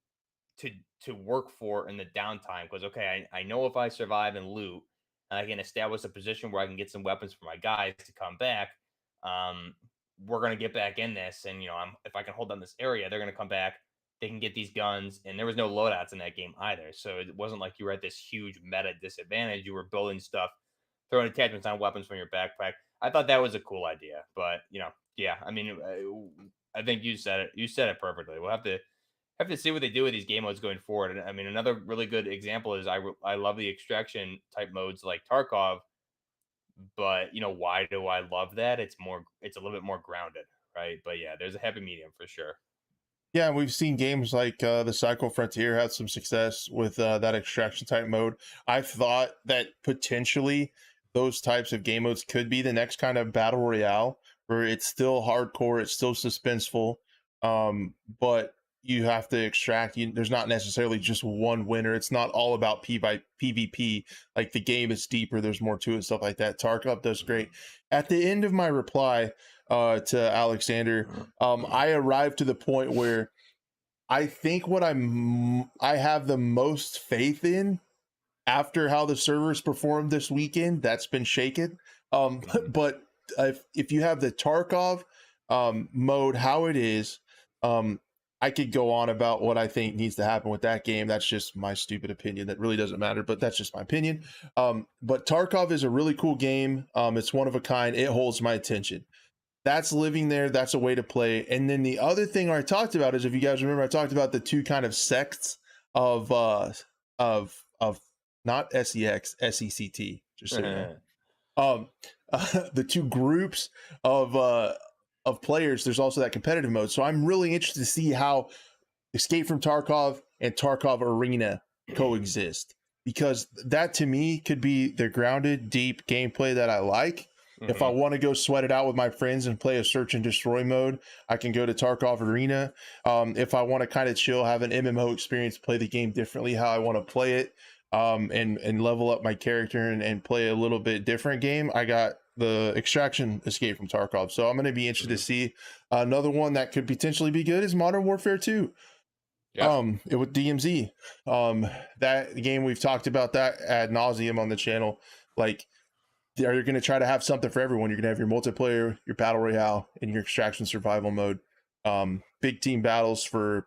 to work for in the downtime because okay, I know if I survive and loot, I can establish a position where I can get some weapons for my guys to come back. we're gonna get back in this, and if I can hold down this area, they're gonna come back. They can get these guns, and there was no loadouts in that game either. So it wasn't like you were at this huge meta disadvantage. You were building stuff, throwing attachments on weapons from your backpack. I thought that was a cool idea, but yeah. I mean, I think you said it. You said it perfectly. We'll have to see what they do with these game modes going forward. And I mean, another really good example is I love the extraction type modes like Tarkov, but why do I love that? It's a little bit more grounded, right? But yeah, there's a happy medium for sure. Yeah, we've seen games like the Cycle Frontier had some success with that extraction type mode. I thought that potentially those types of game modes could be the next kind of battle royale, where it's still hardcore, it's still suspenseful, but you have to extract. There's not necessarily just one winner. It's not all about PvP. Like, the game is deeper. There's more to it, stuff like that. Tarkov does great. At the end of my reply to Alexander, I arrived to the point where I think what I have the most faith in after how the servers performed this weekend, that's been shaken. But if you have the Tarkov mode, how it is, I could go on about what I think needs to happen with that game. That's just my stupid opinion. That really doesn't matter, but that's just my opinion. But Tarkov is a really cool game. It's one of a kind. It holds my attention. That's living there. That's a way to play. And then the other thing I talked about is, if you guys remember, I talked about the two kind of sects of not SEX, SECT, just so you know. The two groups of players. There's also that competitive mode. So I'm really interested to see how Escape from Tarkov and Tarkov Arena coexist, because that to me could be the grounded, deep gameplay that I like. If I want to go sweat it out with my friends and play a search and destroy mode, I can go to Tarkov Arena. If I want to kind of chill, have an MMO experience, play the game differently, how I want to play it, and level up my character and play a little bit different game, I got the Extraction Escape from Tarkov. So I'm going to be interested to see. Another one that could potentially be good is Modern Warfare 2. Yeah. With DMZ. That game, we've talked about that ad nauseum on the channel. Like, are you going to try to have something for everyone? You're going to have your multiplayer, your battle royale, and your extraction survival mode. Big team battles for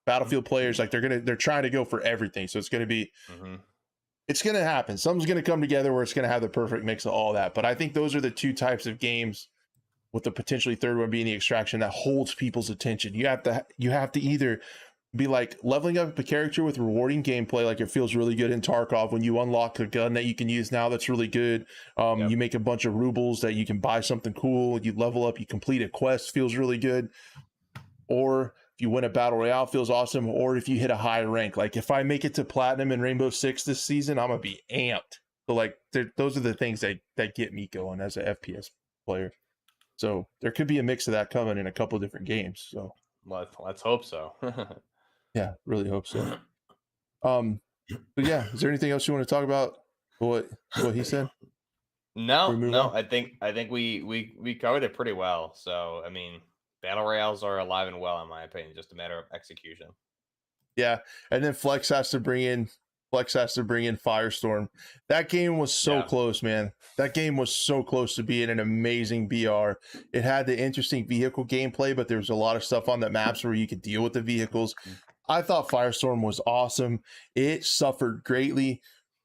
Battlefield players. Like, they're trying to go for everything. So it's going to be, it's going to happen. Something's going to come together where it's going to have the perfect mix of all that. But I think those are the two types of games, with the potentially third one being the extraction, that holds people's attention. You have to either be like leveling up a character with rewarding gameplay, like it feels really good in Tarkov when you unlock a gun that you can use now that's really good. You make a bunch of rubles that you can buy something cool, you level up, you complete a quest, feels really good. Or if you win a battle royale, feels awesome. Or if you hit a high rank, like if I make it to platinum in Rainbow Six this season, I'm gonna be amped. So like, those are the things that get me going as a FPS player. So there could be a mix of that coming in a couple of different games. So let's hope so. Yeah, really hope so. But yeah, is there anything else you want to talk about? What he said? No. I think we covered it pretty well. So I mean, battle royales are alive and well, in my opinion. Just a matter of execution. Yeah, and then Flex has to bring in Firestorm. That game was so close, man. That game was so close to being an amazing BR. It had the interesting vehicle gameplay, but there was a lot of stuff on the maps where you could deal with the vehicles. I thought Firestorm was awesome. It suffered greatly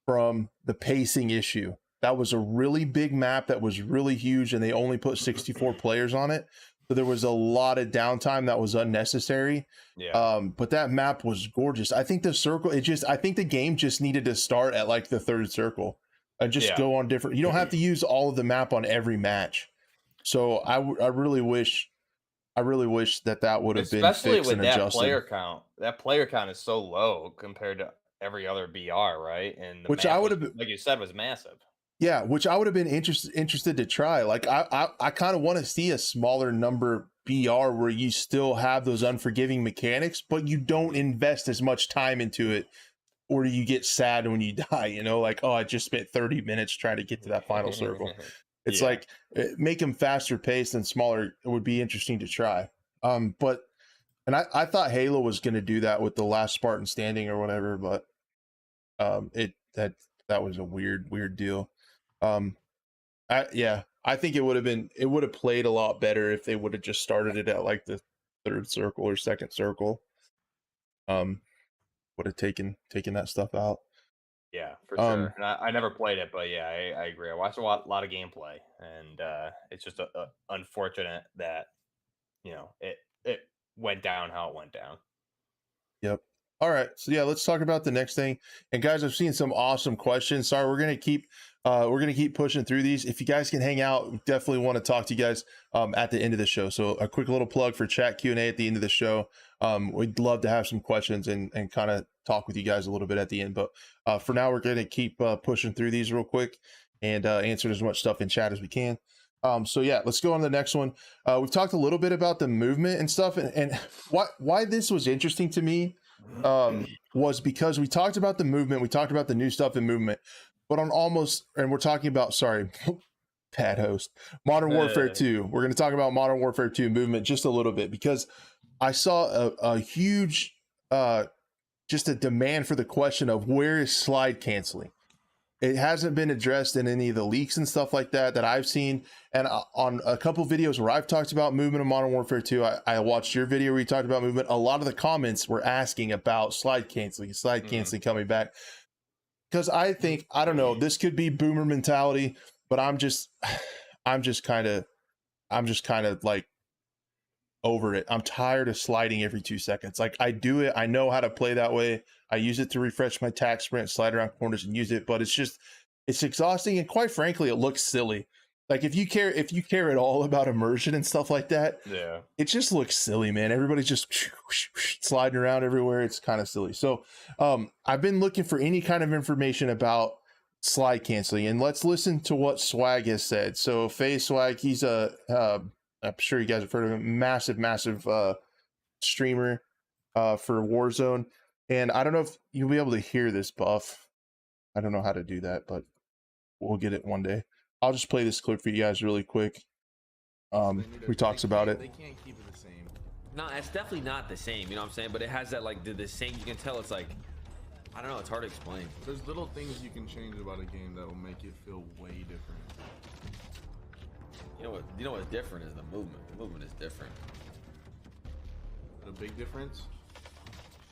from the pacing issue. That was a really big map that was really huge, and they only put 64 players on it. So there was a lot of downtime that was unnecessary. But that map was gorgeous. I think the circle, I think the game just needed to start at like the third circle and just go on different. You don't have to use all of the map on every match. So I really wish that would have been especially fixed with and that adjusted. player count. That player count is so low compared to every other BR, right? And which I would have, like you said, was massive. Yeah, which I would have been interested to try. Like, I kind of want to see a smaller number BR where you still have those unforgiving mechanics, but you don't invest as much time into it, or you get sad when you die. Like, oh, I just spent 30 minutes trying to get to that final circle. It's like, make them faster paced and smaller. It would be interesting to try. But I thought Halo was going to do that with the last Spartan standing or whatever, but that was a weird deal. I think it would have played a lot better if they would have just started it at like the third circle or second circle. Would have taken that stuff out. Yeah, for sure. And I never played it, but yeah, I agree. I watched a lot of gameplay, and it's just unfortunate that it went down how it went down. Yep. All right. So yeah, let's talk about the next thing. And guys, I've seen some awesome questions. Sorry, we're gonna keep pushing through these. If you guys can hang out, we definitely want to talk to you guys at the end of the show. So a quick little plug for chat Q&A at the end of the show. We'd love to have some questions and kind of talk with you guys a little bit at the end. But for now, we're gonna keep pushing through these real quick and answer as much stuff in chat as we can. So yeah, let's go on to the next one. We've talked a little bit about the movement and stuff, and why this was interesting to me was because we talked about the movement, we talked about the new stuff in movement, but and we're talking about, sorry, bad host, Modern Warfare 2. We're going to talk about Modern Warfare 2 movement just a little bit, because I saw a huge, just a demand for the question of where is slide canceling. It hasn't been addressed in any of the leaks and stuff like that I've seen. And on a couple videos where I've talked about movement in Modern Warfare 2, I watched your video where you talked about movement. A lot of the comments were asking about slide canceling coming back. Because I think, I don't know, this could be boomer mentality, but I'm just kind of like over it. I'm tired of sliding every 2 seconds. Like, I do it, I know how to play that way. I use it to refresh my tack sprint, slide around corners and use it, but it's exhausting, and quite frankly, it looks silly. Like, if you care at all about immersion and stuff like that, yeah, it just looks silly, man. Everybody's just sliding around everywhere. It's kind of silly. So I've been looking for any kind of information about slide canceling, and let's listen to what Swag has said. So FaZe Swag, he's I'm sure you guys have heard of him, massive streamer for Warzone. And I don't know if you'll be able to hear this, Buff. I don't know how to do that, but we'll get it one day. I'll just play this clip for you guys really quick. Who talks about it. They can't keep it the same. No, it's definitely not the same, you know what I'm saying? But it has that, like, the same, you can tell it's like, I don't know, it's hard to explain. There's little things you can change about a game that will make it feel way different. You know what's different is the movement. The movement is different. The big difference?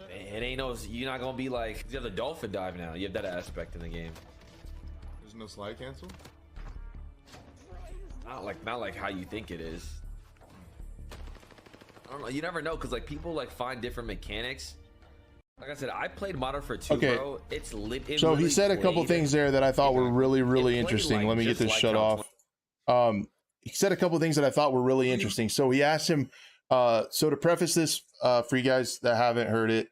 It ain't no, you're not gonna be like, you have the dolphin dive now. You have that aspect in the game. There's no slide cancel? Not like how you think it is. I don't know. You never know, because like people like find different mechanics. Like I said, I played Modern Warfare 2, okay, bro. It's lit. So he said a couple things there that I thought were really interesting. Like, let me get this shut off. He said a couple things that I thought were really interesting. So he asked him, so to preface this for you guys that haven't heard it,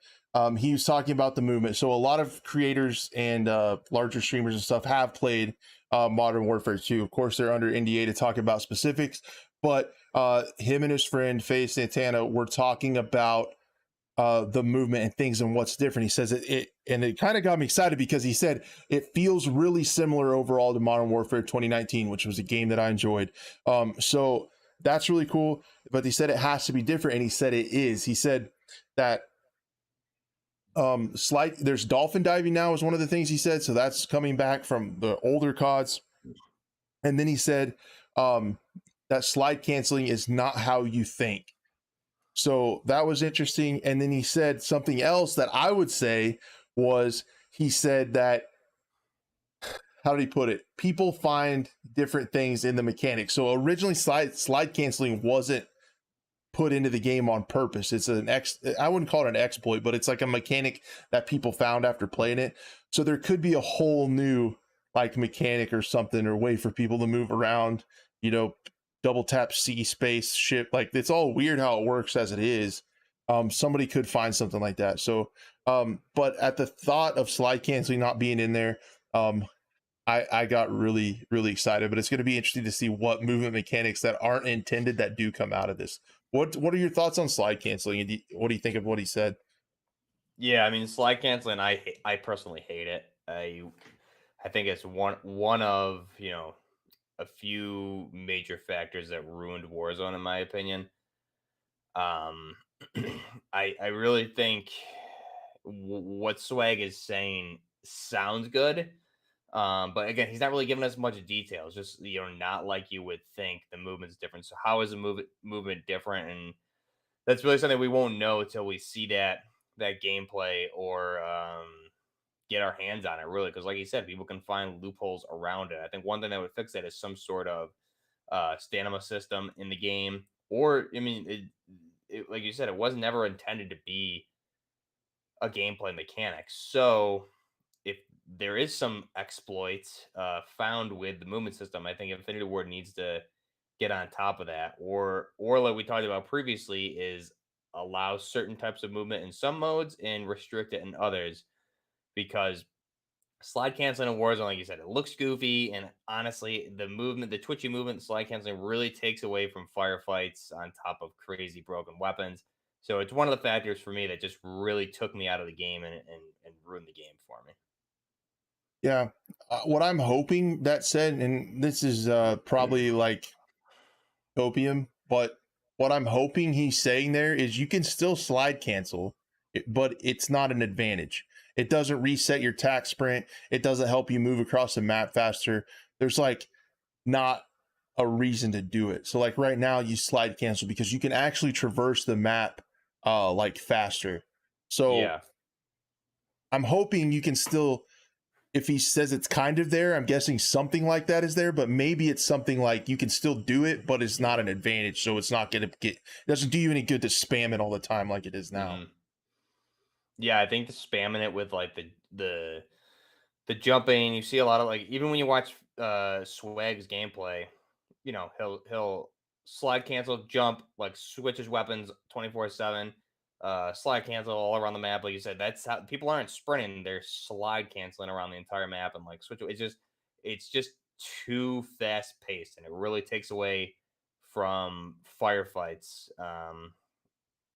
he was talking about the movement. So a lot of creators and larger streamers and stuff have played Modern Warfare 2. Of course, they're under NDA to talk about specifics, but him and his friend FaZe Santana were talking about the movement and things and what's different. He says it kind of got me excited, because he said it feels really similar overall to Modern Warfare 2019, which was a game that I enjoyed. So that's really cool, but he said it has to be different, and he said it is. He said that there's dolphin diving now is one of the things he said, so that's coming back from the older CODs. And then he said that slide canceling is not how you think. So that was interesting. And then he said something else that I would say was, he said that, how did he put it? People find different things in the mechanics. So originally slide canceling wasn't put into the game on purpose. It's I wouldn't call it an exploit, but it's like a mechanic that people found after playing it. So there could be a whole new like mechanic or something, or way for people to move around, double tap C space ship. Like, it's all weird how it works as it is. Somebody could find something like that. So, but at the thought of slide canceling not being in there, I got really excited. But it's going to be interesting to see what movement mechanics that aren't intended that do come out of this. What are your thoughts on slide canceling? And what do you think of what he said? Yeah, I mean, slide canceling, I personally hate it. I think it's one of a few major factors that ruined Warzone, in my opinion. I really think what Swag is saying sounds good, But again, he's not really giving us much details. Just not like you would think. The movement's different. So how is the movement different? And that's really something we won't know until we see that gameplay or get our hands on it. Really, because like you said, people can find loopholes around it. I think one thing that would fix that is some sort of stamina system in the game. Or I mean, like you said, it was never intended to be a gameplay mechanic. So if there is some exploit found with the movement system, I think Infinity Ward needs to get on top of that, or like we talked about previously, is allow certain types of movement in some modes and restrict it in others. Because slide canceling in Warzone, like you said, it looks goofy, and honestly, the twitchy movement, slide canceling really takes away from firefights on top of crazy broken weapons. So it's one of the factors for me that just really took me out of the game and ruined the game for me. Yeah. What I'm hoping that said, and this is probably like copium, but what I'm hoping he's saying there is you can still slide cancel, but it's not an advantage. It doesn't reset your tack sprint. It doesn't help you move across the map faster. There's like not a reason to do it. So like right now you slide cancel because you can actually traverse the map like faster. So Yeah. I'm hoping you can still, if he says it's kind of there, I'm guessing something like that is there, but maybe it's something like you can still do it, but it's not an advantage. So it's not going to it doesn't do you any good to spam it all the time like it is now. Mhm. Yeah, I think the spamming it with like the jumping, you see a lot of like even when you watch Swag's gameplay, he'll slide cancel, jump, like switches weapons 24/7, slide cancel all around the map. Like you said, that's how people aren't sprinting, they're slide canceling around the entire map and like switch. It's just too fast paced and it really takes away from firefights.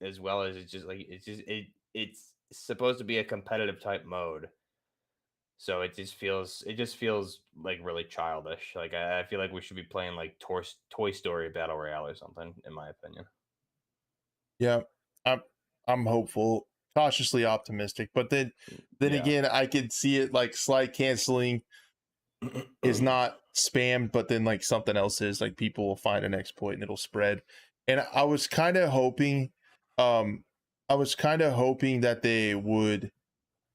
As well as it's supposed to be a competitive type mode, so it just feels like really childish. Like I feel like we should be playing like Toy Story Battle Royale or something, in my opinion. Yeah. I'm I'm hopeful, cautiously optimistic, but then Yeah. again, I could see it like slide canceling is not spammed, but then like something else is like people will find an exploit and it'll spread. And um I was kind of hoping that they would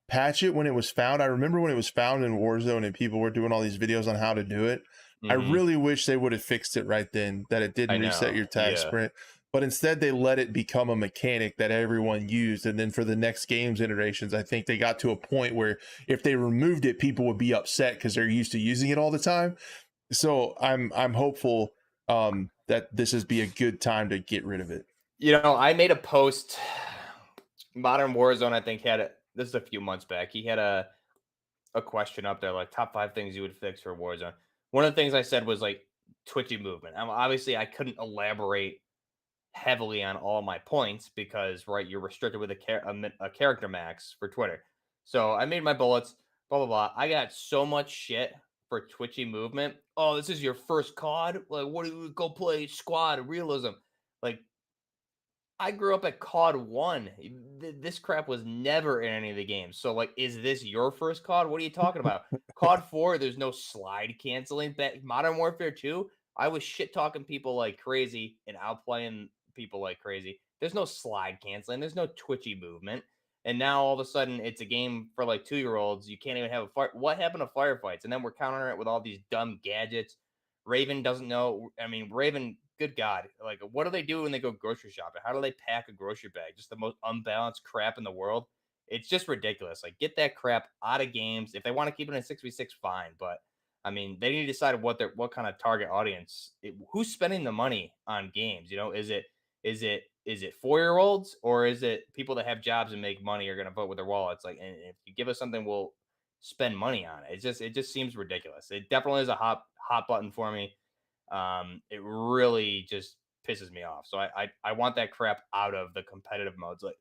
patch it when it was found. I remember when it was found in Warzone and people were doing all these videos on how to do it. I Hmm. really wish they would have fixed it right then, that it I didn't reset know. your tag Yeah. sprint. But instead, they let it become a mechanic that everyone used. And then for the next games iterations, I think they got to a point where if they removed it, people would be upset because they're used to using it all the time. So I'm hopeful that this is be a good time to get rid of it. I made a post. Modern Warzone, I think, had it. This is a few months back. He had a question up there, like top 5 things you would fix for Warzone. One of the things I said was like twitchy movement. Obviously, I couldn't elaborate heavily on all my points because right, you're restricted with a character max for Twitter. So I made my bullets, blah blah blah. I got so much shit for twitchy movement. Oh, this is your first COD? Like, what do you go play squad realism? Like, I grew up at COD 1. This crap was never in any of the games. So, like, is this your first COD? What are you talking about? COD 4, there's no slide canceling. Modern Warfare 2, I was shit talking people like crazy and outplaying people like crazy. There's no slide canceling, there's no twitchy movement. And now all of a sudden, it's a game for like 2-year-olds. You can't even have a fire. What happened to firefights? And then we're countering it with all these dumb gadgets. Raven doesn't know. I mean, Raven, good God. Like, what do they do when they go grocery shopping? How do they pack a grocery bag? Just the most unbalanced crap in the world. It's just ridiculous. Like, get that crap out of games. If they want to keep it in 6v6, fine. But I mean, they need to decide what kind of target audience, who's spending the money on games. Is it 4-year-olds or is it people that have jobs and make money are going to vote with their wallets? Like, and if you give us something, we'll spend money on it. It just seems ridiculous. It definitely is a hot button for me. It really just pisses me off. So I want that crap out of the competitive modes. Like,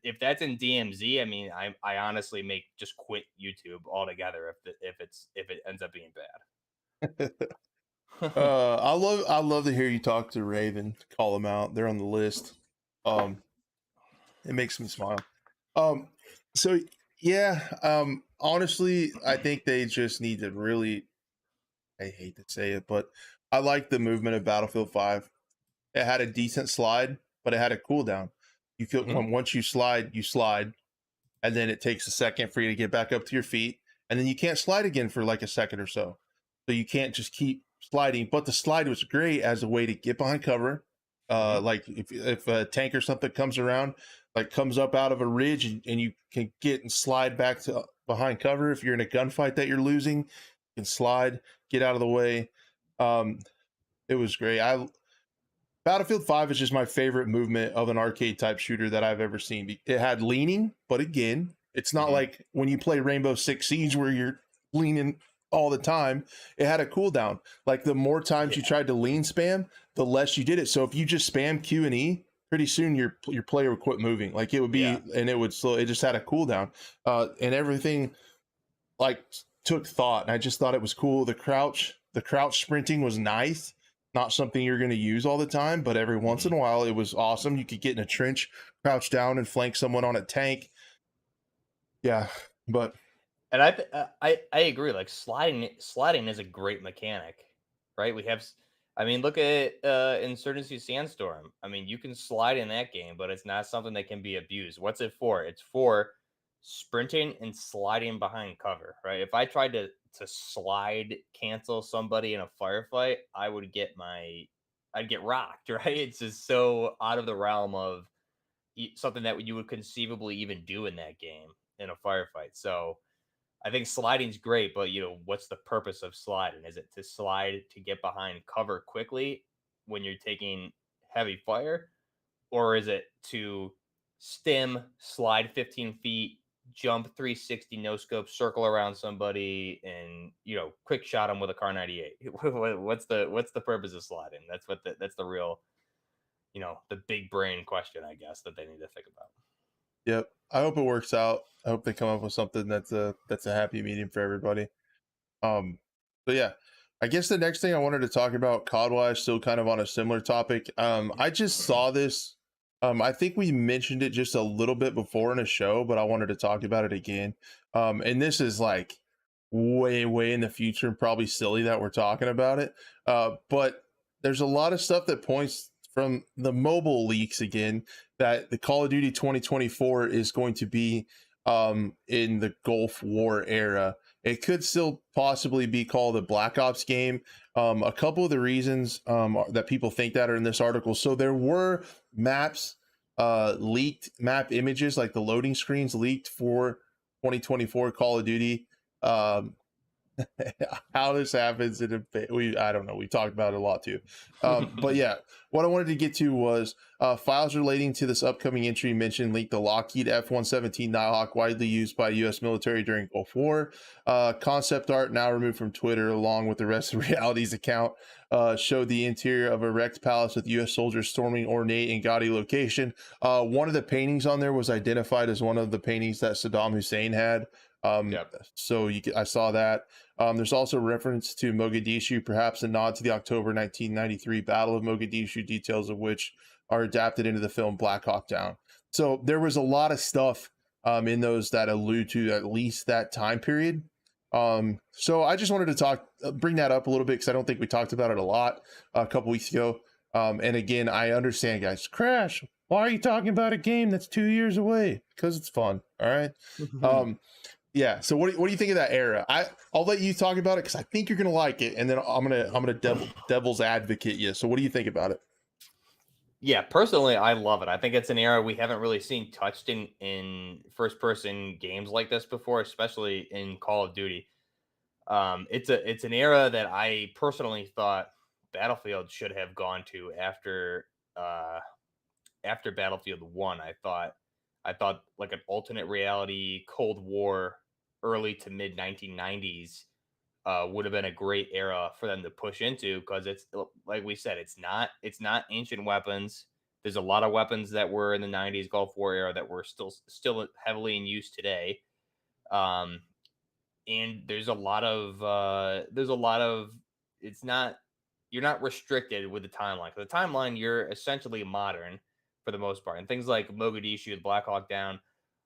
if that's in DMZ, I mean, I honestly make just quit YouTube altogether if it ends up being bad. I love to hear you talk to Raven, call them out. They're on the list. Um, it makes me smile. Um, so Yeah, honestly, I think they just need to really, I hate to say it, but I like the movement of Battlefield 5. It had a decent slide, but it had a cooldown. You feel Mhm. once you slide, and then it takes a second for you to get back up to your feet, and then you can't slide again for like a second or so. So you can't just keep sliding. But the slide was great as a way to get behind cover. Mhm. Like if a tank or something comes around, like comes up out of a ridge, and you can get and slide back to behind cover. If you're in a gunfight that you're losing, you can slide, get out of the way. Um, it was great. I Battlefield 5 is just my favorite movement of an arcade type shooter that I've ever seen. It had leaning, but again, it's not Mhm. like when you play Rainbow Six Siege where you're leaning all the time. It had a cooldown. Like the more times you Yeah. tried to lean spam, the less you did it. So if you just spam Q and E, pretty soon your player would quit moving. Like it would Yeah. be, and it would slow. It just had a cooldown, and everything like took thought, and I just thought it was cool. The crouch sprinting was nice. Not something you're going to use all the time, but every once in Mhm. a while it was awesome. You could get in a trench, crouch down, and flank someone on a tank. Yeah, but And I agree. Like sliding is a great mechanic, right? I mean, look at Insurgency Sandstorm. I mean, you can slide in that game, but it's not something that can be abused. What's it for? It's for sprinting and sliding behind cover, right? If I tried to slide cancel somebody in a firefight, I'd get rocked, right? It's just so out of the realm of something that you would conceivably even do in that game in a firefight. So I think sliding's great, but what's the purpose of sliding? Is it to slide to get behind cover quickly when you're taking heavy fire? Or is it to stem, slide 15 feet, jump 360 no scope, circle around somebody, and quick shot them with a Car 98? What's the purpose of sliding? That's the real, the big brain question, I guess, that they need to think about. yep. I hope it works out. I hope they come up with something that's a happy medium for everybody. So yeah, I guess the next thing I wanted to talk about COD wise, still kind of on a similar topic. I just saw this. I think we mentioned it just a little bit before in a show, but I wanted to talk about it again. And this is like way, way in the future, and probably silly that we're talking about it. But there's a lot of stuff that points from the mobile leaks again that the Call of Duty 2024 is going to be in the Gulf War era. It could still possibly be called a Black Ops game. A couple of the reasons that people think that are in this article. So there were maps leaked, map images, like the loading screens leaked for 2024 Call of Duty. Um, how this happens I don't know, we talked about it a lot too, but yeah, what I wanted to get to was files relating to this upcoming entry mentioned leaked the Lockheed F-117 Nighthawk widely used by U.S. military during Gulf War. Concept art now removed from Twitter along with the rest of Reality's account showed the interior of a wrecked palace with U.S. soldiers storming ornate and gaudy location. One of the paintings on there was identified as one of the paintings that Saddam Hussein had. Yep. So I saw that. There's also reference to Mogadishu, perhaps a nod to the October 1993 Battle of Mogadishu, details of which are adapted into the film Black Hawk Down. So there was a lot of stuff in those that allude to at least that time period. So I just wanted to bring that up a little bit because I don't think we talked about it a lot a couple weeks ago. And again, I understand, guys. Crash, why are you talking about a game that's 2 years away? Because it's fun. All right. Yeah. So what do you think of that era? I'll let you talk about it because I think you're gonna like it, and then I'm gonna devil's advocate you. So what do you think about it? Yeah, personally, I love it. I think it's an era we haven't really seen touched in first person games like this before, especially in Call of Duty. It's an era that I personally thought Battlefield should have gone to uh after Battlefield 1. I thought like an alternate reality Cold War early to mid 1990s would have been a great era for them to push into, because it's like we said, it's not ancient weapons. There's a lot of weapons that were in the 90s Gulf War era that were still heavily in use today. Um, and there's a lot of it's not you're not restricted with the timeline. 'Cause the timeline, you're essentially modern for the most part, and things like Mogadishu and Black Hawk Down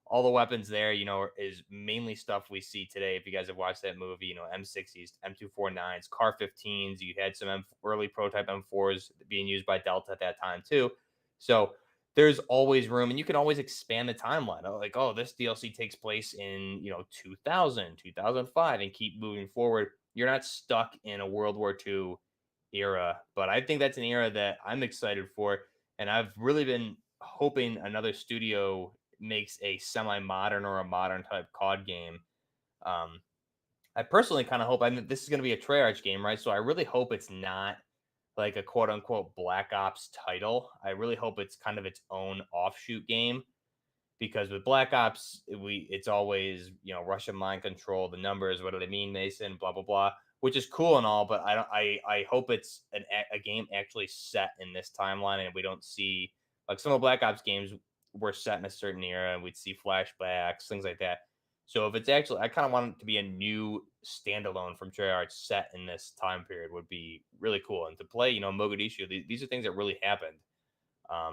all the weapons there, is mainly stuff we see today. If you guys have watched that movie, M60s, M249s, Car 15s, you had some early prototype M4s being used by Delta at that time too. So there's always room, and you can always expand the timeline. Like, oh, this DLC takes place in 2000, 2005, and keep moving forward. You're not stuck in a World War II era, but I think that's an era that I'm excited for, and I've really been hoping another studio makes a semi-modern or a modern type COD game. I personally kind of hope, this is going to be a Treyarch game, right? So I really hope it's not like a quote unquote Black Ops title. I really hope it's kind of its own offshoot game, because with Black Ops, it's always, Russian mind control, the numbers, what do they mean, Mason, blah blah blah, which is cool and all, but I hope it's a game actually set in this timeline, and we don't see, like, some of the Black Ops games were set in a certain era, and we'd see flashbacks, things like that. So if it's actually, I kind of want it to be a new standalone from Treyarch set in this time period would be really cool. And to play, Mogadishu, these are things that really happened.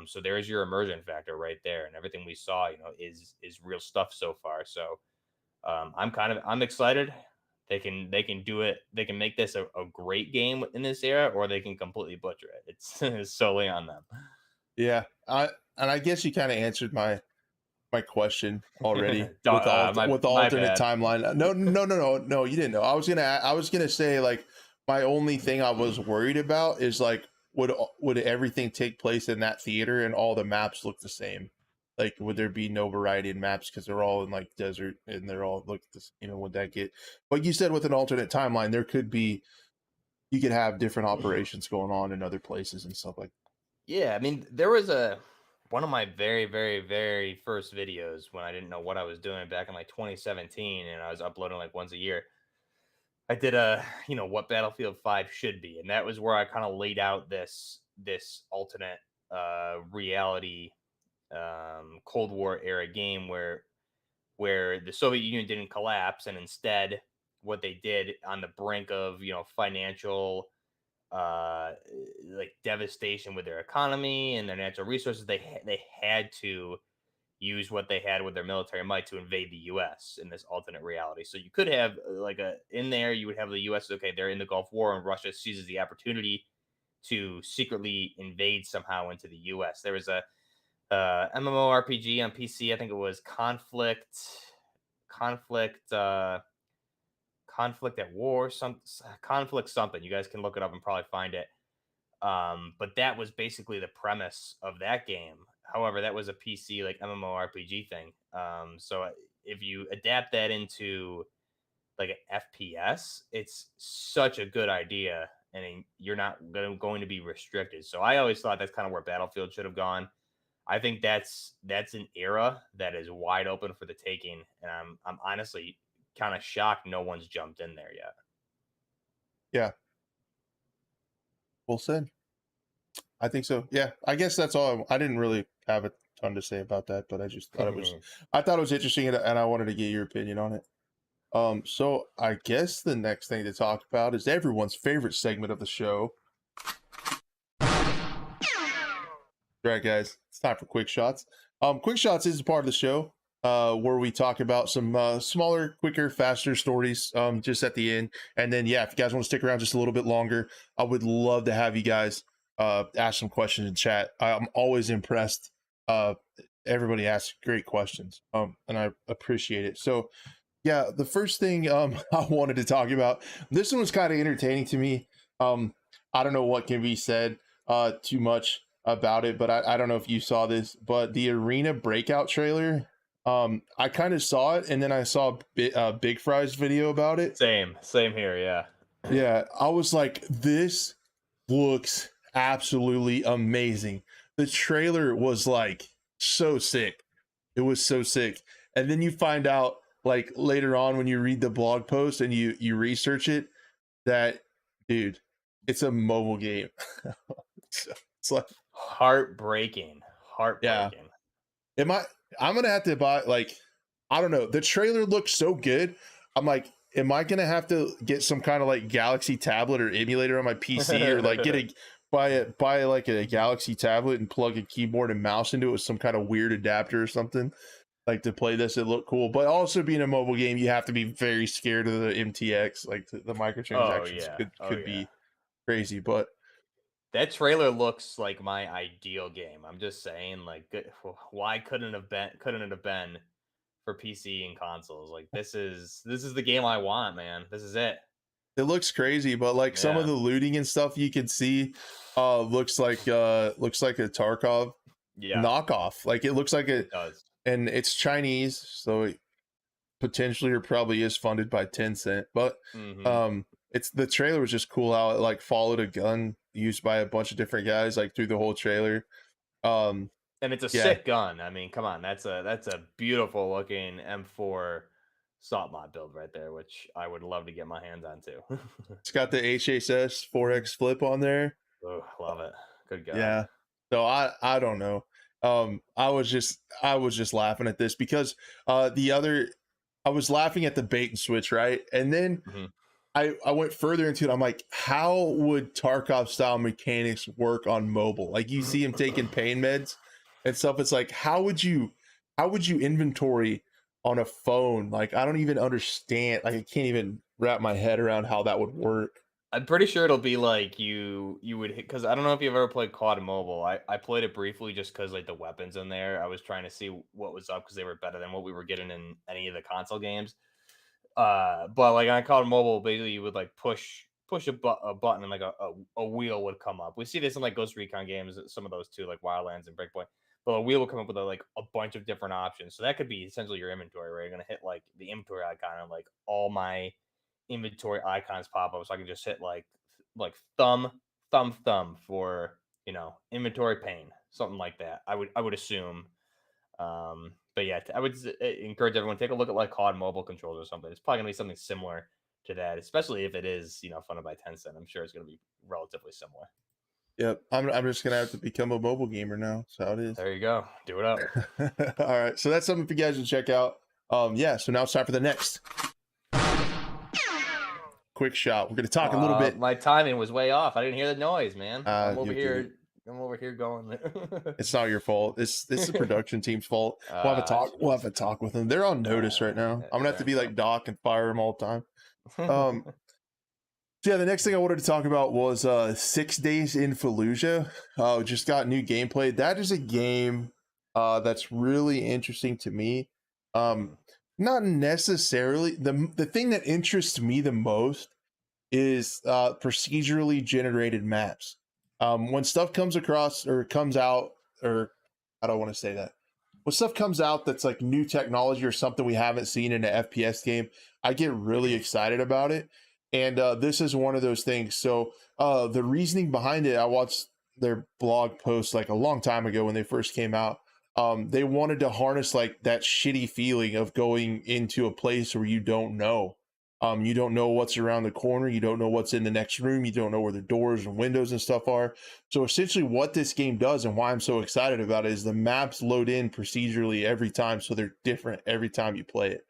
So there's your immersion factor right there, and everything we saw, is real stuff so far. So I'm excited. They can do it. They can make this a great game in this era, or they can completely butcher it. It's solely on them. Yeah, I guess you kind of answered my question already with the alternate timeline. No, you didn't know. I was gonna say, like, my only thing I was worried about is, like, would everything take place in that theater and all the maps look the same? Like, would there be no variety in maps because they're all in, like, desert and they're all look this? Would that get? But you said with an alternate timeline, you could have different operations going on in other places and stuff like. Yeah, I mean, there was one of my very, very, very first videos when I didn't know what I was doing back in like 2017, and I was uploading like once a year. I did what Battlefield 5 should be, and that was where I kind of laid out this alternate reality Cold War era game where the Soviet Union didn't collapse, and instead what they did on the brink of financial like devastation with their economy and their natural resources, they had to use what they had with their military might to invade the US in this alternate reality. So you could have in there, you would have the US, okay, they're in the Gulf War and Russia seizes the opportunity to secretly invade somehow into the US. There was a MMORPG on PC, I think it was Conflict at War, Conflict something. You guys can look it up and probably find it. But that was basically the premise of that game. However, that was a PC like MMORPG thing. So if you adapt that into like an FPS, it's such a good idea, and you're not going to be restricted. So I always thought that's kind of where Battlefield should have gone. I think that's an era that is wide open for the taking, and I'm honestly kind of shocked no one's jumped in there yet. Yeah. Well said. I think so. Yeah, I guess that's all. I didn't really have a ton to say about that, but I just thought I thought it was interesting, and I wanted to get your opinion on it. So I guess the next thing to talk about is everyone's favorite segment of the show. Right, guys, it's time for Quick Shots. Quick Shots is a part of the show where we talk about some smaller, quicker, faster stories just at the end. And then, yeah, if you guys want to stick around just a little bit longer, I would love to have you guys ask some questions in chat. I'm always impressed. Everybody asks great questions, and I appreciate it. So, yeah, the first thing I wanted to talk about, this one was kind of entertaining to me. I don't know what can be said too much about it, but I don't know if you saw this, but the Arena Breakout trailer, I kind of saw it, and then I saw Big Fry's video about it. Same here, yeah. Yeah, I was like, this looks absolutely amazing. The trailer was like so sick. It was so sick. And then you find out, like, later on when you read the blog post and you research it, that, dude, it's a mobile game. It's like heartbreaking. Yeah. I'm gonna have to buy, like, I don't know, the trailer looks so good. I'm like, am I gonna have to get some kind of like Galaxy tablet or emulator on my PC, or like buy like a Galaxy tablet and plug a keyboard and mouse into it with some kind of weird adapter or something? like to play this, it looked cool. But also being a mobile game, you have to be very scared of the MTX, like the microtransactions could be crazy. But that trailer looks like my ideal game. I'm just saying, like, why couldn't it have been for PC and consoles? Like, this is the game I want, man. This is it. it looks crazy, but like some of the looting and stuff you can see looks like a Tarkov knockoff. Like it looks like it does. And it's Chinese, so it potentially or probably is funded by Tencent. But it's the trailer was just cool how it like followed a gun used by a bunch of different guys like through the whole trailer. And it's a sick gun. I mean, come on, that's a beautiful looking M4 salt mod build right there, which I would love to get my hands on too. It's got the HSS 4X flip on there. Oh, love it. Good guy. Yeah. So I don't know. I was just laughing at this because I was laughing at the bait and switch, right? And then I went further into it. I'm like, how would Tarkov style mechanics work on mobile? Like you see him taking pain meds and stuff. It's like, how would you inventory on a phone? Like, I don't even understand. Like, I can't even wrap my head around how that would work. I'm pretty sure it'll be like you would hit, because I don't know if you've ever played COD Mobile. I played it briefly just because like the weapons in there. I was trying to see what was up because they were better than what we were getting in any of the console games. But like on COD Mobile, basically you would like push a button and like a wheel would come up. We see this in like Ghost Recon games, some of those too, like Wildlands and Breakpoint. But a wheel will come up with like a bunch of different options. So that could be essentially your inventory, right? You're gonna hit like the inventory icon and like all my inventory icons pop up, so I can just hit like thumb for inventory pane, something like that. I would assume. But yeah, I would encourage everyone to take a look at like COD mobile controls or something. It's probably gonna be something similar to that, especially if it is funded by Tencent. I'm sure it's gonna be relatively similar. Yep, I'm just gonna have to become a mobile gamer now. That's how it is. There you go. Do it up. All right, so that's something for you guys to check out. Yeah, so now it's time for the next quick shot. We're gonna talk a little bit. My timing was way off. I didn't hear the noise, man. I'm over here going. It's not your fault. It's the production team's fault. We'll have a talk. We'll have a talk with them. They're on notice right now. I'm gonna have to be like Doc and fire them all the time. So yeah, the next thing I wanted to talk about was 6 Days in Fallujah. Just got new gameplay. That is a game that's really interesting to me. Not necessarily the thing that interests me the most is procedurally generated maps. When stuff comes across or comes out, or I don't want to say that. When stuff comes out that's like new technology or something we haven't seen in an FPS game, I get really excited about it. And this is one of those things. So the reasoning behind it, I watched their blog post like a long time ago when they first came out. They wanted to harness like that shitty feeling of going into a place where you don't know. You don't know what's around the corner. You don't know what's in the next room. You don't know where the doors and windows and stuff are. So essentially what this game does and why I'm so excited about it is the maps load in procedurally every time. So they're different every time you play it.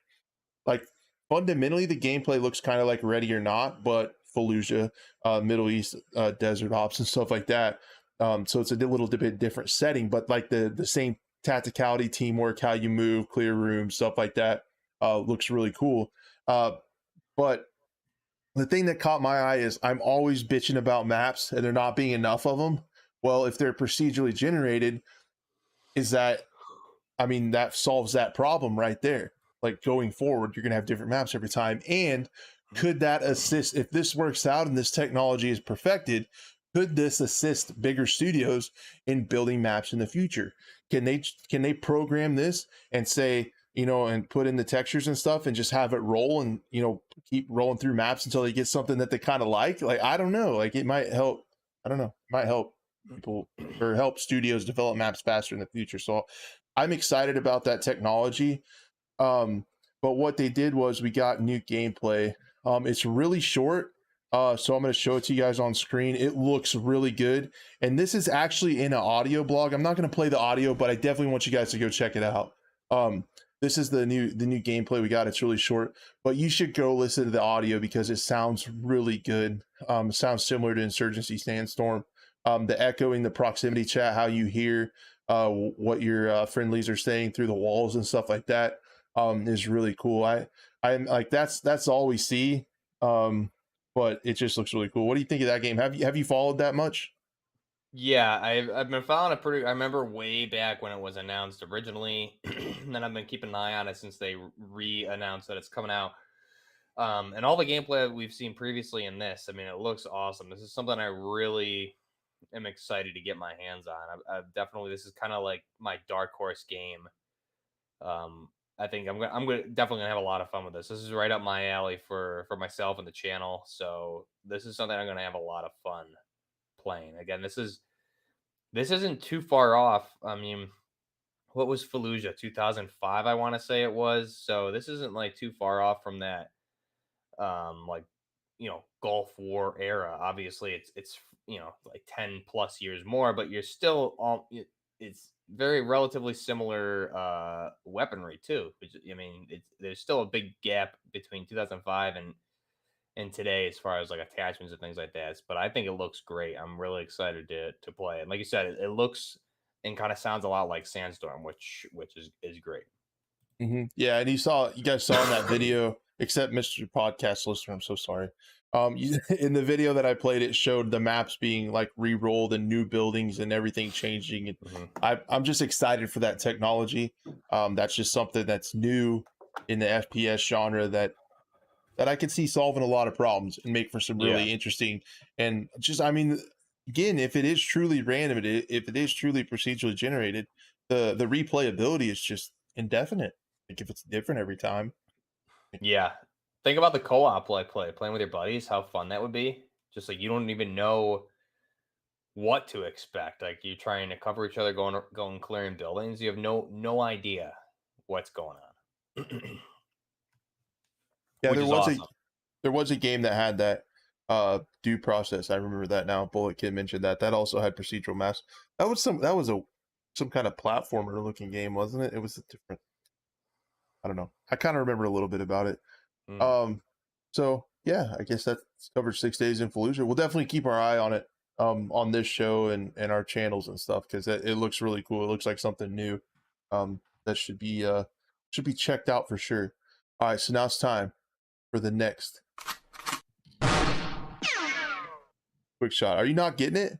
Like fundamentally, the gameplay looks kind of like Ready or Not, but Fallujah, Middle East, desert ops and stuff like that. So it's a little bit different setting, but like the same tacticality, teamwork, how you move, clear rooms, stuff like that looks really cool. But the thing that caught my eye is I'm always bitching about maps and there not being enough of them. Well, if they're procedurally generated, that solves that problem right there. Like going forward, you're going to have different maps every time. And could that assist, if this works out and this technology is perfected, could this assist bigger studios in building maps in the future? Can they program this and say, and put in the textures and stuff and just have it roll and, keep rolling through maps until they get something that they kind of like? Like, I don't know. Like it might help. I don't know. It might help people or help studios develop maps faster in the future. So I'm excited about that technology. But what they did was we got new gameplay. It's really short. So I'm going to show it to you guys on screen. It looks really good. And this is actually in an audio blog. I'm not going to play the audio, but I definitely want you guys to go check it out. This is the new gameplay we got. It's really short, but you should go listen to the audio because it sounds really good. It sounds similar to Insurgency Sandstorm. The echoing, the proximity chat, how you hear what your friendlies are saying through the walls and stuff like that is really cool. I'm like that's all we see, but it just looks really cool. What do you think of that game? Have you followed that much? Yeah, I've been following it pretty. I remember way back when it was announced originally, and then I've been keeping an eye on it since they re-announced that it's coming out. And all the gameplay we've seen previously in this, I mean, it looks awesome. This is something I really am excited to get my hands on. I've definitely, this is kind of like my dark horse game. I think I'm gonna definitely gonna have a lot of fun with this. This is right up my alley for myself and the channel. So this is something I'm gonna have a lot of fun playing. Again, this isn't too far off. I mean, what was Fallujah 2005? I want to say it was. So this isn't like too far off from that. Like Gulf War era. Obviously, it's like 10 plus years more, but you're still all. It's very relatively similar weaponry too. Which I mean, there's still a big gap between 2005 and today as far as like attachments and things like that. But I think it looks great. I'm really excited to play it. Like you said, it looks and kind of sounds a lot like Sandstorm, which is great. Yeah, and you guys saw in that video, except Mr. Podcast listener, I'm so sorry. In the video that I played, it showed the maps being like re-rolled and new buildings and everything changing. And I'm just excited for that technology. That's just something that's new in the FPS genre that I can see solving a lot of problems and make for some really interesting and just, I mean, again, if it is truly random, if it is truly procedurally generated, the replayability is just indefinite. Like if it's different every time. Yeah. Think about the co-op playing with your buddies, how fun that would be. Just like you don't even know what to expect. Like you're trying to cover each other going clearing buildings. You have no idea what's going on. Yeah, Which is awesome. there was a game that had that due process. I remember that now. Bullet Kid mentioned that. That also had procedural maps. That was some kind of platformer looking game, wasn't it? It was a different, I don't know. I kind of remember a little bit about it. So yeah, I guess that's covered 6 days in Fallujah. We'll definitely keep our eye on it on this show and our channels and stuff because it looks really cool. It looks like something new that should be checked out for sure. All right, so now it's time for the next quick shot. Are you not getting it?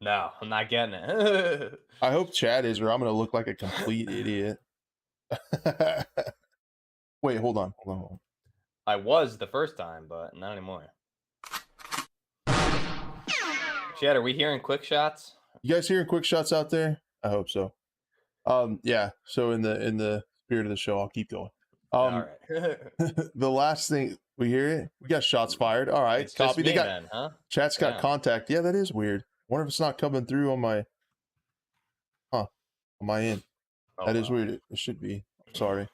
No, I'm not getting it. I hope Chad is, or I'm gonna look like a complete idiot. Wait, hold on. I was the first time, but not anymore. Chad, are we hearing quick shots? You guys hearing quick shots out there? I hope so. Yeah. So in the spirit of the show, I'll keep going. All right. The last thing we hear it, we got shots fired. All right, It's copy. just me, They got then, huh? Chat's got contact. Yeah, that is weird. Wonder if it's not coming through on my on my end. That is weird. It should be. Sorry.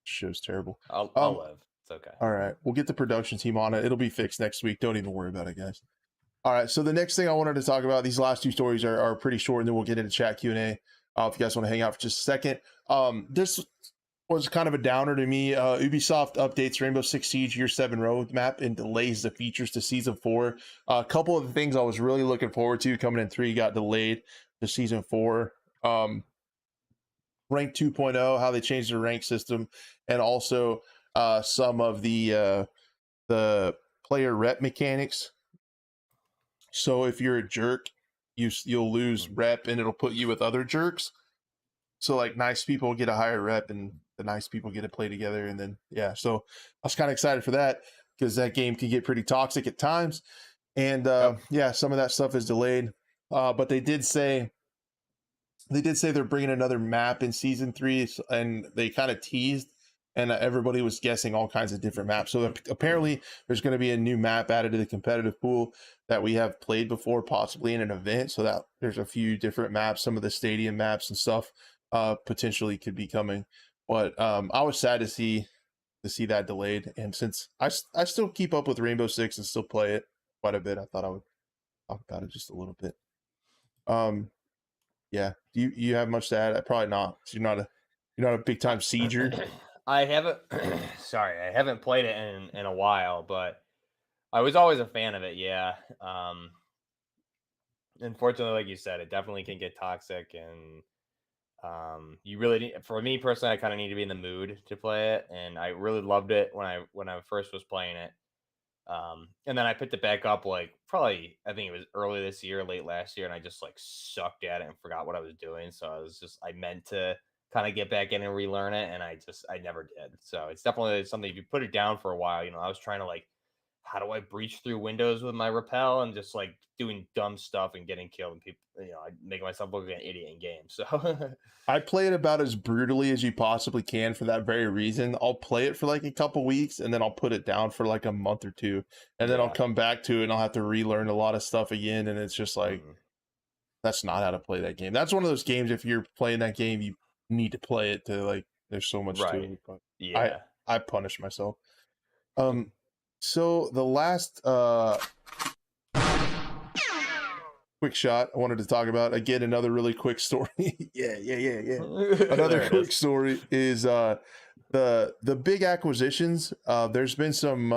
Show's terrible. I'll live. It's okay. All right. We'll get the production team on it. It'll be fixed next week. Don't even worry about it, guys. All right. So the next thing I wanted to talk about, these last two stories are pretty short, and then we'll get into chat Q&A. If you guys want to hang out for just a second. This was kind of a downer to me. Ubisoft updates Rainbow Six Siege Year 7 roadmap and delays the features to Season 4. A couple of the things I was really looking forward to coming in 3 got delayed to Season 4. Rank 2.0, how they changed the rank system, and also some of the player rep mechanics. So if you're a jerk, you'll lose rep and it'll put you with other jerks. So like nice people get a higher rep and the nice people get to play together. And then, yeah, so I was kind of excited for that because that game can get pretty toxic at times. And yeah, some of that stuff is delayed. But they did say they're bringing another map in Season 3, and they kind of teased, and everybody was guessing all kinds of different maps. So apparently there's going to be a new map added to the competitive pool that we have played before, possibly in an event. So that there's a few different maps, some of the stadium maps and stuff potentially could be coming. But I was sad to see that delayed. And since I still keep up with Rainbow Six and still play it quite a bit, I thought I would talk about it just a little bit. Yeah. Do you have much to add? Probably not. You're not a big time sieger. I haven't. Sorry, I haven't played it in a while, but I was always a fan of it. Yeah. unfortunately, like you said, it definitely can get toxic, and you really need, for me personally, I kind of need to be in the mood to play it, and I really loved it when I first was playing it. And then I picked it back up like probably I think it was early this year, late last year, and I just like sucked at it and forgot what I was doing. So I meant to kind of get back in and relearn it, and I never did. So it's definitely something, if you put it down for a while, I was trying to like, how do I breach through windows with my rappel, and just like doing dumb stuff and getting killed, and people, I make myself look like an idiot in games. So I play it about as brutally as you possibly can for that very reason. I'll play it for like a couple weeks and then I'll put it down for like a month or two. And then I'll yeah. come back to it and I'll have to relearn a lot of stuff again. And it's just like, Mhm. that's not how to play that game. That's one of those games, if you're playing that game, you need to play it to like, there's so much to Right. it. But Yeah. I punish myself. So the last quick shot I wanted to talk about, again, another really quick story. yeah. Another There it quick is. story is the big acquisitions. There's been some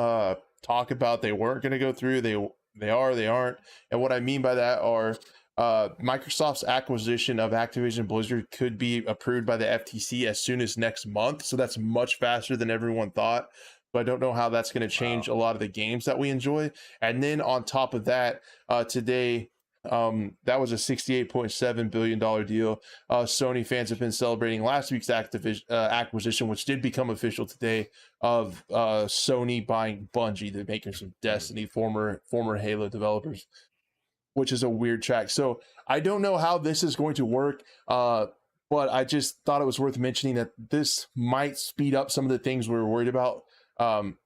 talk about they weren't going to go through. They aren't. And what I mean by that are Microsoft's acquisition of Activision Blizzard could be approved by the FTC as soon as next month. So that's much faster than everyone thought. But I don't know how that's going to change Wow. a lot of the games that we enjoy. And then on top of that, today, that was a $68.7 billion deal. Sony fans have been celebrating last week's acquisition, which did become official today, of Sony buying Bungie, the makers of Destiny, former Halo developers, which is a weird track. So I don't know how this is going to work, but I just thought it was worth mentioning that this might speed up some of the things we were worried about,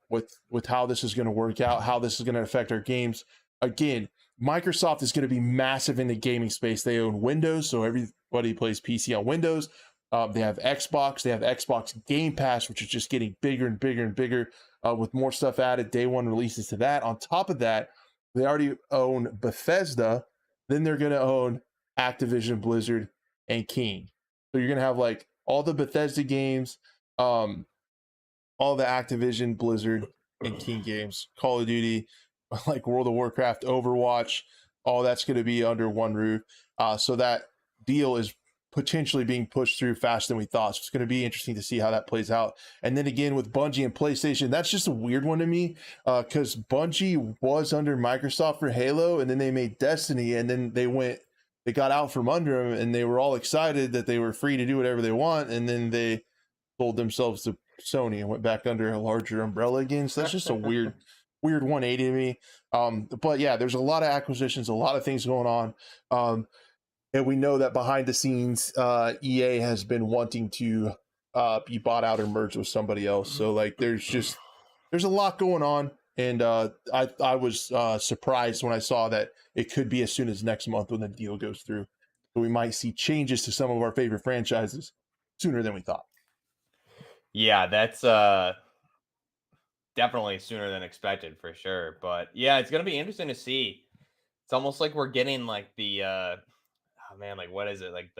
with how this is going to work out, how this is going to affect our games. Again, Microsoft is going to be massive in the gaming space. They own Windows, so everybody plays PC on Windows. They have Xbox. They have Xbox Game Pass, which is just getting bigger and bigger and bigger, with more stuff added. Day one releases to that. On top of that, they already own Bethesda. Then they're going to own Activision, Blizzard, and King. So you're going to have like all the Bethesda games, all the Activision, Blizzard, and King games, Call of Duty, like World of Warcraft, Overwatch, all that's going to be under one roof. So that deal is potentially being pushed through faster than we thought. So it's going to be interesting to see how that plays out. And then again with Bungie and PlayStation, that's just a weird one to me, because Bungie was under Microsoft for Halo, and then they made Destiny, and then they got out from under them, and they were all excited that they were free to do whatever they want, and then they sold themselves to Sony and went back under a larger umbrella again. So that's just a weird 180 to me. But yeah, there's a lot of acquisitions, a lot of things going on. And we know that behind the scenes, EA has been wanting to be bought out or merged with somebody else. So like, there's a lot going on. And I was surprised when I saw that it could be as soon as next month when the deal goes through. So we might see changes to some of our favorite franchises sooner than we thought. Yeah, that's definitely sooner than expected for sure. But yeah, it's gonna be interesting to see. It's almost like we're getting like the oh man, like what is it? Like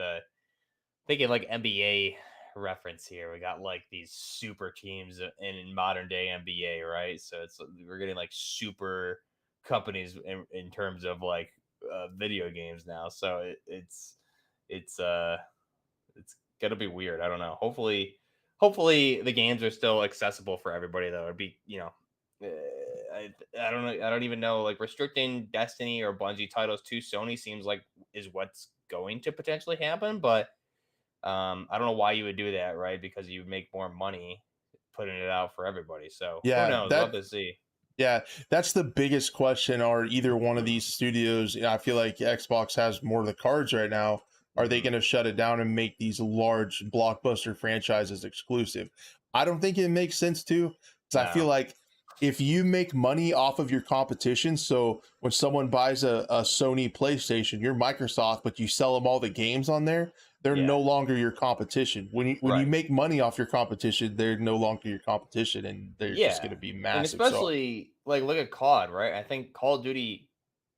thinking like NBA reference here. We got like these super teams in modern day NBA, right? So we're getting like super companies in terms of like video games now. So it's it's gonna be weird. I don't know. Hopefully the games are still accessible for everybody though. It'd be, I don't know. I don't even know, like restricting Destiny or Bungie titles to Sony seems like is what's going to potentially happen, but I don't know why you would do that, right? Because you make more money putting it out for everybody. So who Yeah, knows? Love to see. Yeah, that's the biggest question. Are either one of these studios, I feel like Xbox has more of the cards right now. Are they going to shut it down and make these large blockbuster franchises exclusive? I don't think it makes sense to, because I feel No. like if you make money off of your competition, so when someone buys a Sony PlayStation, you're Microsoft, but you sell them all the games on there, they're Yeah. no longer your competition. When you Right. make money off your competition, they're no longer your competition, and they're just going to be And massive. So especially like look at COD, right? I think Call of Duty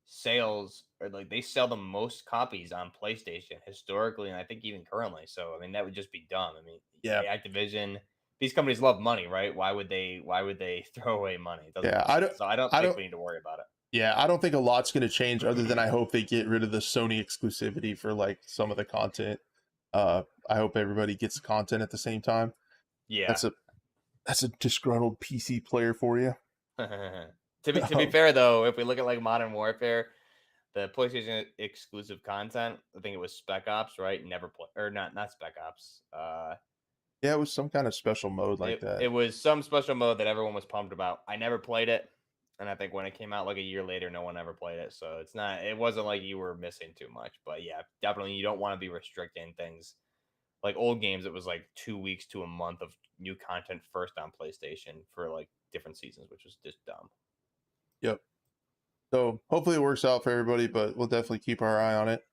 sales, or like they sell the most copies on PlayStation historically, and I think even currently. So I mean that would just be dumb. I mean, yeah, Activision, these companies love money, right? Why would they throw away money? It doesn't yeah, make sense. So I don't I think don't, we need to worry about it. Yeah, I don't think a lot's going to change other than I hope they get rid of the Sony exclusivity for like some of the content. I hope everybody gets content at the same time. Yeah. That's a disgruntled PC player for you. To be fair though, if we look at like Modern Warfare, the PlayStation exclusive content, I think it was Spec Ops, right? Never play or not Spec Ops. Yeah, it was some kind of special mode like that. It was some special mode that everyone was pumped about. I never played it, and I think when it came out like a year later, no one ever played it. So it wasn't like you were missing too much. But yeah, definitely you don't want to be restricting things. Like old games, it was like 2 weeks to a month of new content first on PlayStation for like different seasons, which was just dumb. Yep. So hopefully it works out for everybody, but we'll definitely keep our eye on it.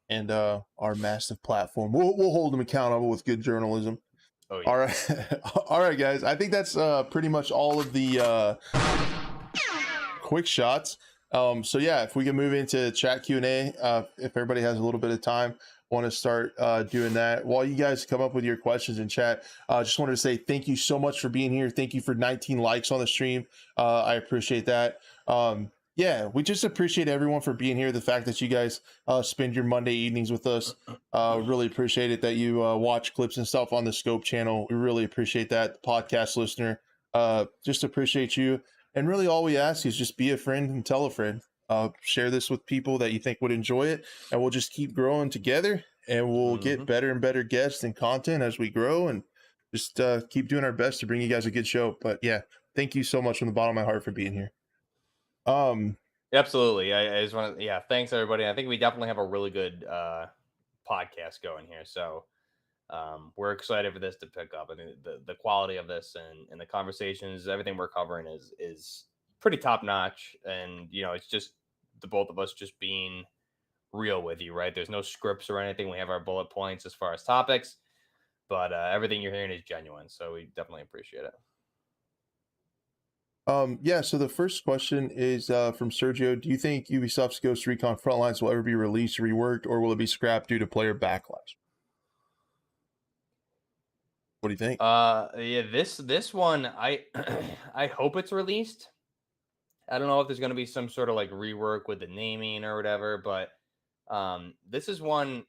And our massive platform, we'll hold them accountable with good journalism. Oh yeah. All right, all right, guys. I think that's pretty much all of the quick shots. So yeah, if we can move into chat Q&A, if everybody has a little bit of time, want to start doing that while you guys come up with your questions in chat. Just wanted to say thank you so much for being here. Thank you for 19 likes on the stream. I appreciate that. Yeah, we just appreciate everyone for being here. The fact that you guys spend your Monday evenings with us. Really appreciate it that you watch clips and stuff on the Scope channel. We really appreciate that. The podcast listener, just appreciate you. And really all we ask is just be a friend and tell a friend. Share this with people that you think would enjoy it. And we'll just keep growing together. And we'll get better and better guests and content as we grow. And just keep doing our best to bring you guys a good show. But yeah, thank you so much from the bottom of my heart for being here. Absolutely. I just want to, thanks everybody. I think we definitely have a really good podcast going here. So we're excited for this to pick up. I mean, the quality of this and the conversations, everything we're covering is pretty top notch. And, it's just the both of us just being real with you, right? There's no scripts or anything. We have our bullet points as far as topics, but everything you're hearing is genuine. So we definitely appreciate it. Yeah, so the first question is from Sergio. Do you think Ubisoft's Ghost Recon Frontlines will ever be released, reworked, or will it be scrapped due to player backlash? What do you think? Yeah, this one, I I hope it's released. I don't know if there's going to be some sort of like rework with the naming or whatever, but this is one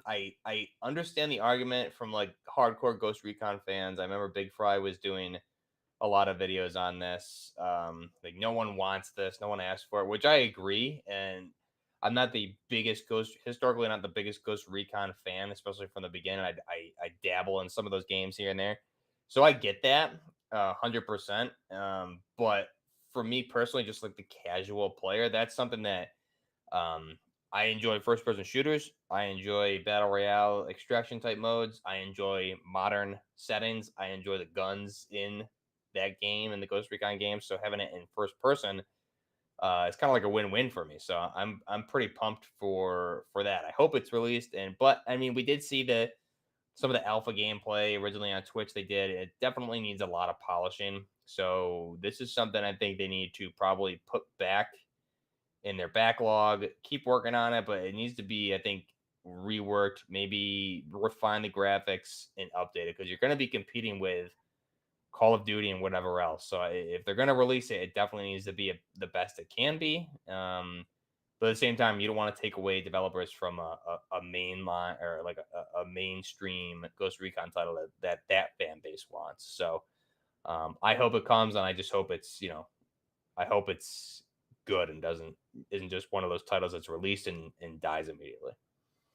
I understand the argument from like hardcore Ghost Recon fans. I remember Big Fry was doing a lot of videos on this. Like no one wants this, no one asked for it, which I agree. And I'm not the biggest historically not the biggest Ghost Recon fan, especially from the beginning. I dabble in some of those games here and there, so I get that 100%. But for me personally, just like the casual player, that's something that I enjoy. First person shooters, I enjoy battle royale extraction type modes, I enjoy modern settings, I enjoy the guns in that game and the Ghost Recon game. So having it in first person, it's kind of like a win-win for me. So I'm pretty pumped for that. I hope it's released. But I mean, we did see some of the alpha gameplay originally on Twitch. They did. It definitely needs a lot of polishing. So this is something I think they need to probably put back in their backlog, keep working on it, but it needs to be, I think, reworked, maybe refine the graphics and update it, because you're going to be competing with Call of Duty and whatever else. So if they're going to release it, it definitely needs to be the best it can be. But at the same time, you don't want to take away developers from a mainline or like a mainstream Ghost Recon title that fan base wants. So I hope it comes, and I just hope it's, I hope it's good and isn't just one of those titles that's released and dies immediately.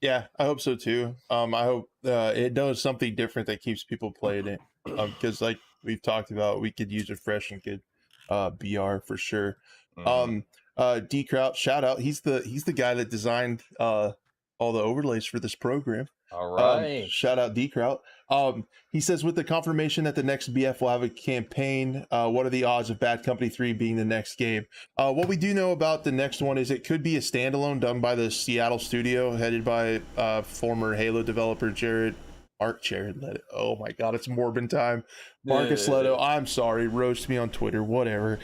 Yeah, I hope so too. I hope it does something different that keeps people playing it. Because like we've talked about, we could use a fresh and good BR for sure. D Kraut, shout out. He's the guy that designed all the overlays for this program. All right. Shout out D Kraut. He says, with the confirmation that the next BF will have a campaign, what are the odds of Bad Company 3 being the next game? What we do know about the next one is it could be a standalone done by the Seattle studio, headed by former Halo developer Jared Leto. Oh my god, it's Morbin time. Marcus Leto, I'm sorry, roast me on Twitter, whatever.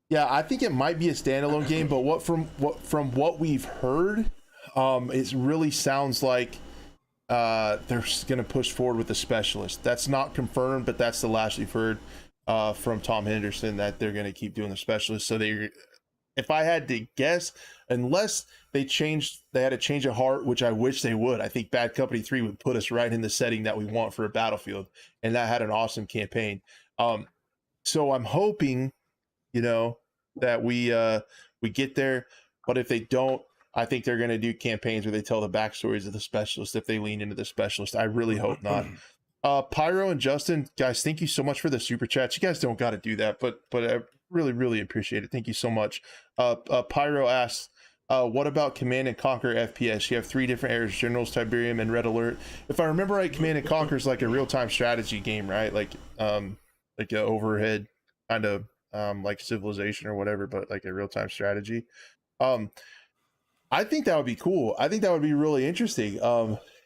Yeah, I think it might be a standalone game, but from what we've heard, it really sounds like they're going to push forward with the specialist. That's not confirmed, but that's the last we've heard. from Tom Henderson that they're going to keep doing the specialists. So they, if I had to guess, unless they had a change of heart, which I wish they would. I think Bad Company 3 would put us right in the setting that we want for a Battlefield, and that had an awesome campaign. So I'm hoping, that we get there. But if they don't, I think they're going to do campaigns where they tell the backstories of the specialist if they lean into the specialist. I really hope not. Pyro and Justin, guys, thank you so much for the super chats. You guys don't got to do that, but I really, really appreciate it. Thank you so much. Pyro asks, what about Command and Conquer FPS? You have 3 different areas: Generals, Tiberium, and Red Alert. If I remember right, Command and Conquer is like a real-time strategy game, right? Like an overhead kind of like Civilization or whatever, but like a real-time strategy. I think that would be cool. I think that would be really interesting.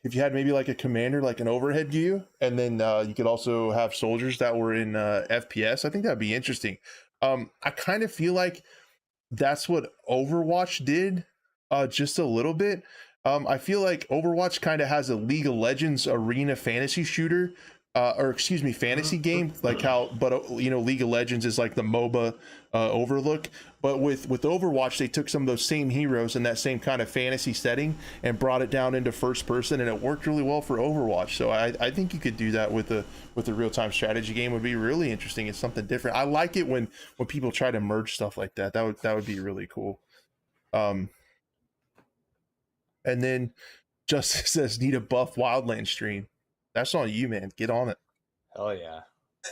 If you had maybe like a commander, like an overhead view, and then you could also have soldiers that were in FPS. I think that'd be interesting. I kind of feel like that's what Overwatch did, just a little bit. I feel like Overwatch kind of has a League of Legends arena fantasy shooter, fantasy game, like how, but League of Legends is like the MOBA overlook. But with Overwatch, they took some of those same heroes in that same kind of fantasy setting and brought it down into first person, and it worked really well for Overwatch. So I think you could do that with a real-time strategy game. It would be really interesting. It's something different. I like it when people try to merge stuff like that. That would be really cool. And then Justice says, need a buff Wildland stream. That's on you, man. Get on it. Hell yeah.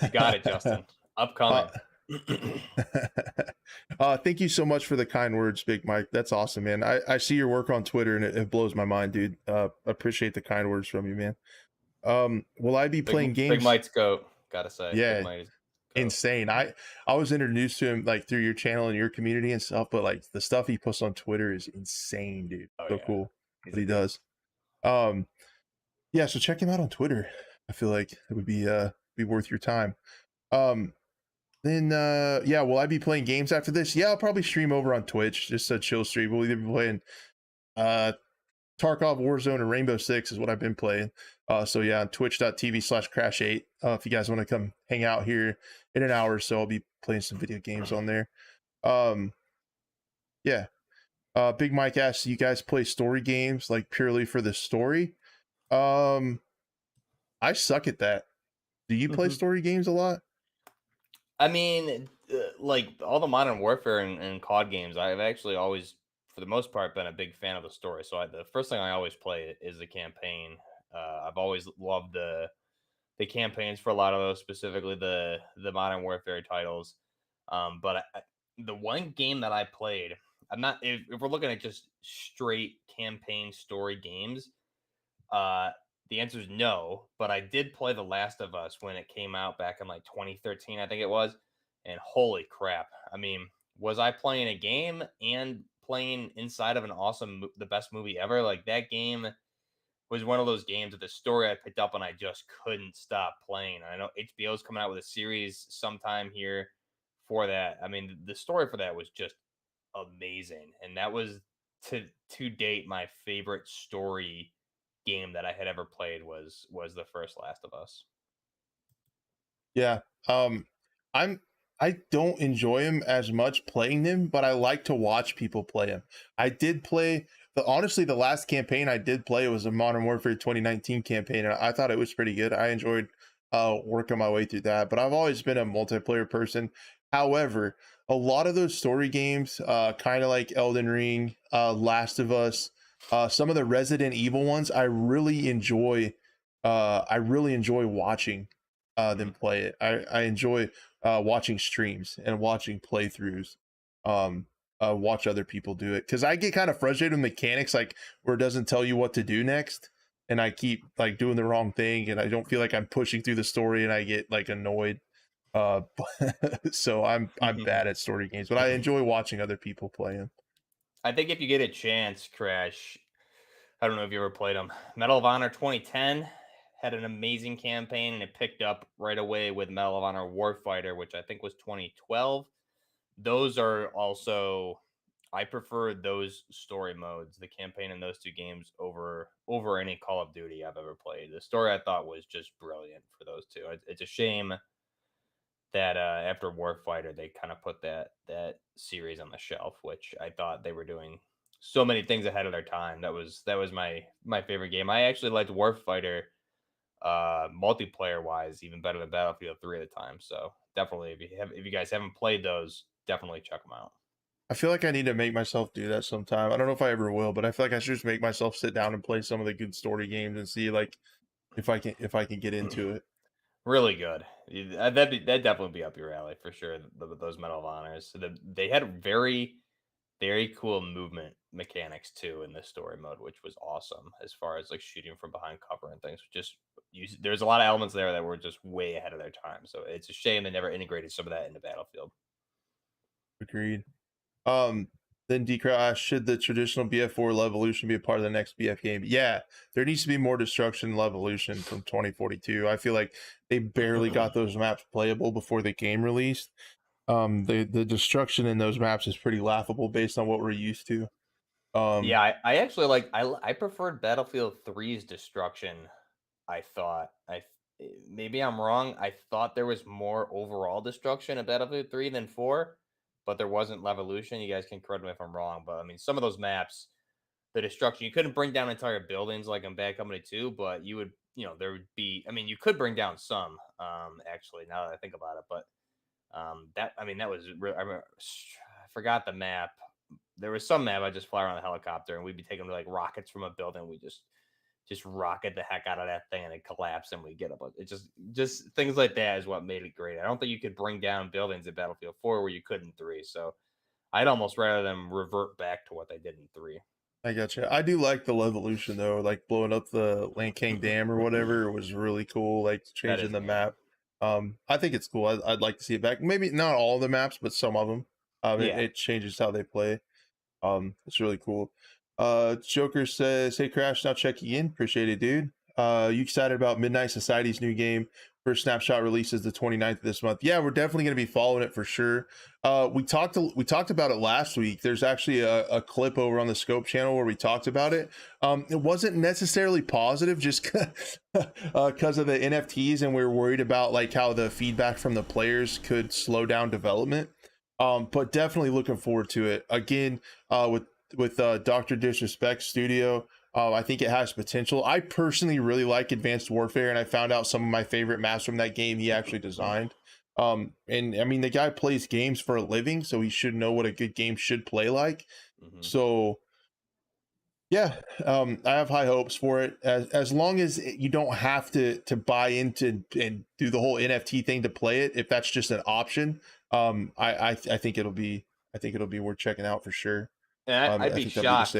You got it, Justin. Upcoming. Thank you so much for the kind words, Big Mike. That's awesome, man. I see your work on Twitter and it blows my mind, dude. Appreciate the kind words from you, man. Will I be playing games? Big Mike's goat, gotta say. Yeah, insane. I was introduced to him like through your channel and your community and stuff, but like the stuff he posts on Twitter is insane, dude. Cool what he does. Yeah, so check him out on Twitter. I feel like it would be worth your time. Then will I be playing games after this? Yeah, I'll probably stream over on Twitch, just a chill stream. We'll either be playing Tarkov, Warzone, or Rainbow Six is what I've been playing. So yeah, on twitch.tv/crash8. If you guys want to come hang out here in an hour or so, I'll be playing some video games on there. Big Mike asks, you guys play story games like purely for the story? I suck at that. Do you play story games a lot? I mean, like all the Modern Warfare and COD games, I've actually always, for the most part, been a big fan of the story. So the first thing I always play is the campaign. I've always loved the campaigns for a lot of those, specifically the Modern Warfare titles. But the one game that I played, I'm not, if we're looking at just straight campaign story games, the answer is no, but I did play The Last of Us when it came out back in like 2013, I think it was. And holy crap. I mean, was I playing a game and playing inside of the best movie ever? Like that game was one of those games with the story I picked up and I just couldn't stop playing. I know HBO's coming out with a series sometime here for that. I mean, the story for that was just amazing. And that was to date my favorite story game that I had ever played was the first Last of Us. Yeah. I don't enjoy them as much playing them, but I like to watch people play them. I did play honestly the last campaign I did play was a Modern Warfare 2019 campaign, and I thought it was pretty good. I enjoyed working my way through that, but I've always been a multiplayer person. However, a lot of those story games, kind of like Elden Ring, Last of Us, some of the Resident Evil ones, I really enjoy watching them play it. I enjoy watching streams and watching playthroughs, watch other people do it, because I get kind of frustrated with mechanics, like where it doesn't tell you what to do next, and I keep like doing the wrong thing, and I don't feel like I'm pushing through the story, and I get like annoyed. So I'm bad at story games, but I enjoy watching other people play them. I think if you get a chance, Crash, I don't know if you ever played them. Medal of Honor 2010 had an amazing campaign, and it picked up right away with Medal of Honor Warfighter, which I think was 2012. Those are also, I prefer those story modes, the campaign in those two games over any Call of Duty I've ever played. The story I thought was just brilliant for those two. It's a shame that after Warfighter, they kind of put that series on the shelf, which I thought they were doing so many things ahead of their time. That was my favorite game. I actually liked Warfighter multiplayer wise even better than Battlefield 3 at the time. So definitely, if you guys haven't played those, definitely check them out. I feel like I need to make myself do that sometime. I don't know if I ever will, but I feel like I should just make myself sit down and play some of the good story games and see like if I can get into it. Really good. That'd definitely be up your alley for sure. Those Medal of Honors. So they had very cool movement mechanics too in this story mode, which was awesome as far as like shooting from behind cover and things. There's a lot of elements there that were just way ahead of their time. So it's a shame they never integrated some of that into Battlefield. Agreed. Then Decrash, should the traditional BF4 Levolution be a part of the next BF game? Yeah, there needs to be more destruction Levolution from 2042. I feel like they barely got those maps playable before the game released. The destruction in those maps is pretty laughable based on what we're used to. Yeah, I actually I preferred Battlefield 3's destruction. I thought maybe I'm wrong. I thought there was more overall destruction in Battlefield 3 than 4, but there wasn't Levolution. You guys can correct me if I'm wrong, but I mean some of those maps, the destruction, you couldn't bring down entire buildings like in Bad Company 2, but you would, there would be, I mean, you could bring down some, actually, now that I think about it, but that was I forgot the map. There was some map I just fly around a helicopter and we'd be taking like rockets from a building. We just rocket the heck out of that thing and it collapsed and we get up. It just things like that is what made it great. I don't think you could bring down buildings in Battlefield 4 where you could in 3. So I'd almost rather them revert back to what they did in 3. I gotcha. I do like the Levolution though, like blowing up the Lankang Dam or whatever was really cool. Like changing the map. I think it's cool. I'd like to see it back. Maybe not all the maps, but some of them. It changes how they play. It's really cool. Joker says, "Hey Crash, now checking in. Appreciate it, dude. You excited about Midnight Society's new game? First snapshot releases the 29th of this month. Yeah, we're definitely going to be following it for sure. We talked about it last week. There's actually a clip over on the Scope channel where we talked about it. It wasn't necessarily positive just because of the NFTs, and we were worried about like how the feedback from the players could slow down development. But definitely looking forward to it. Again, with Dr. Disrespect Studio. I think it has potential. I personally really like Advanced Warfare, and I found out some of my favorite maps from that game he actually designed. And I mean, the guy plays games for a living, so he should know what a good game should play like. So yeah, I have high hopes for it. As long as you don't have to buy into and do the whole NFT thing to play it, if that's just an option, I think it'll be worth checking out for sure. And I'd be shocked.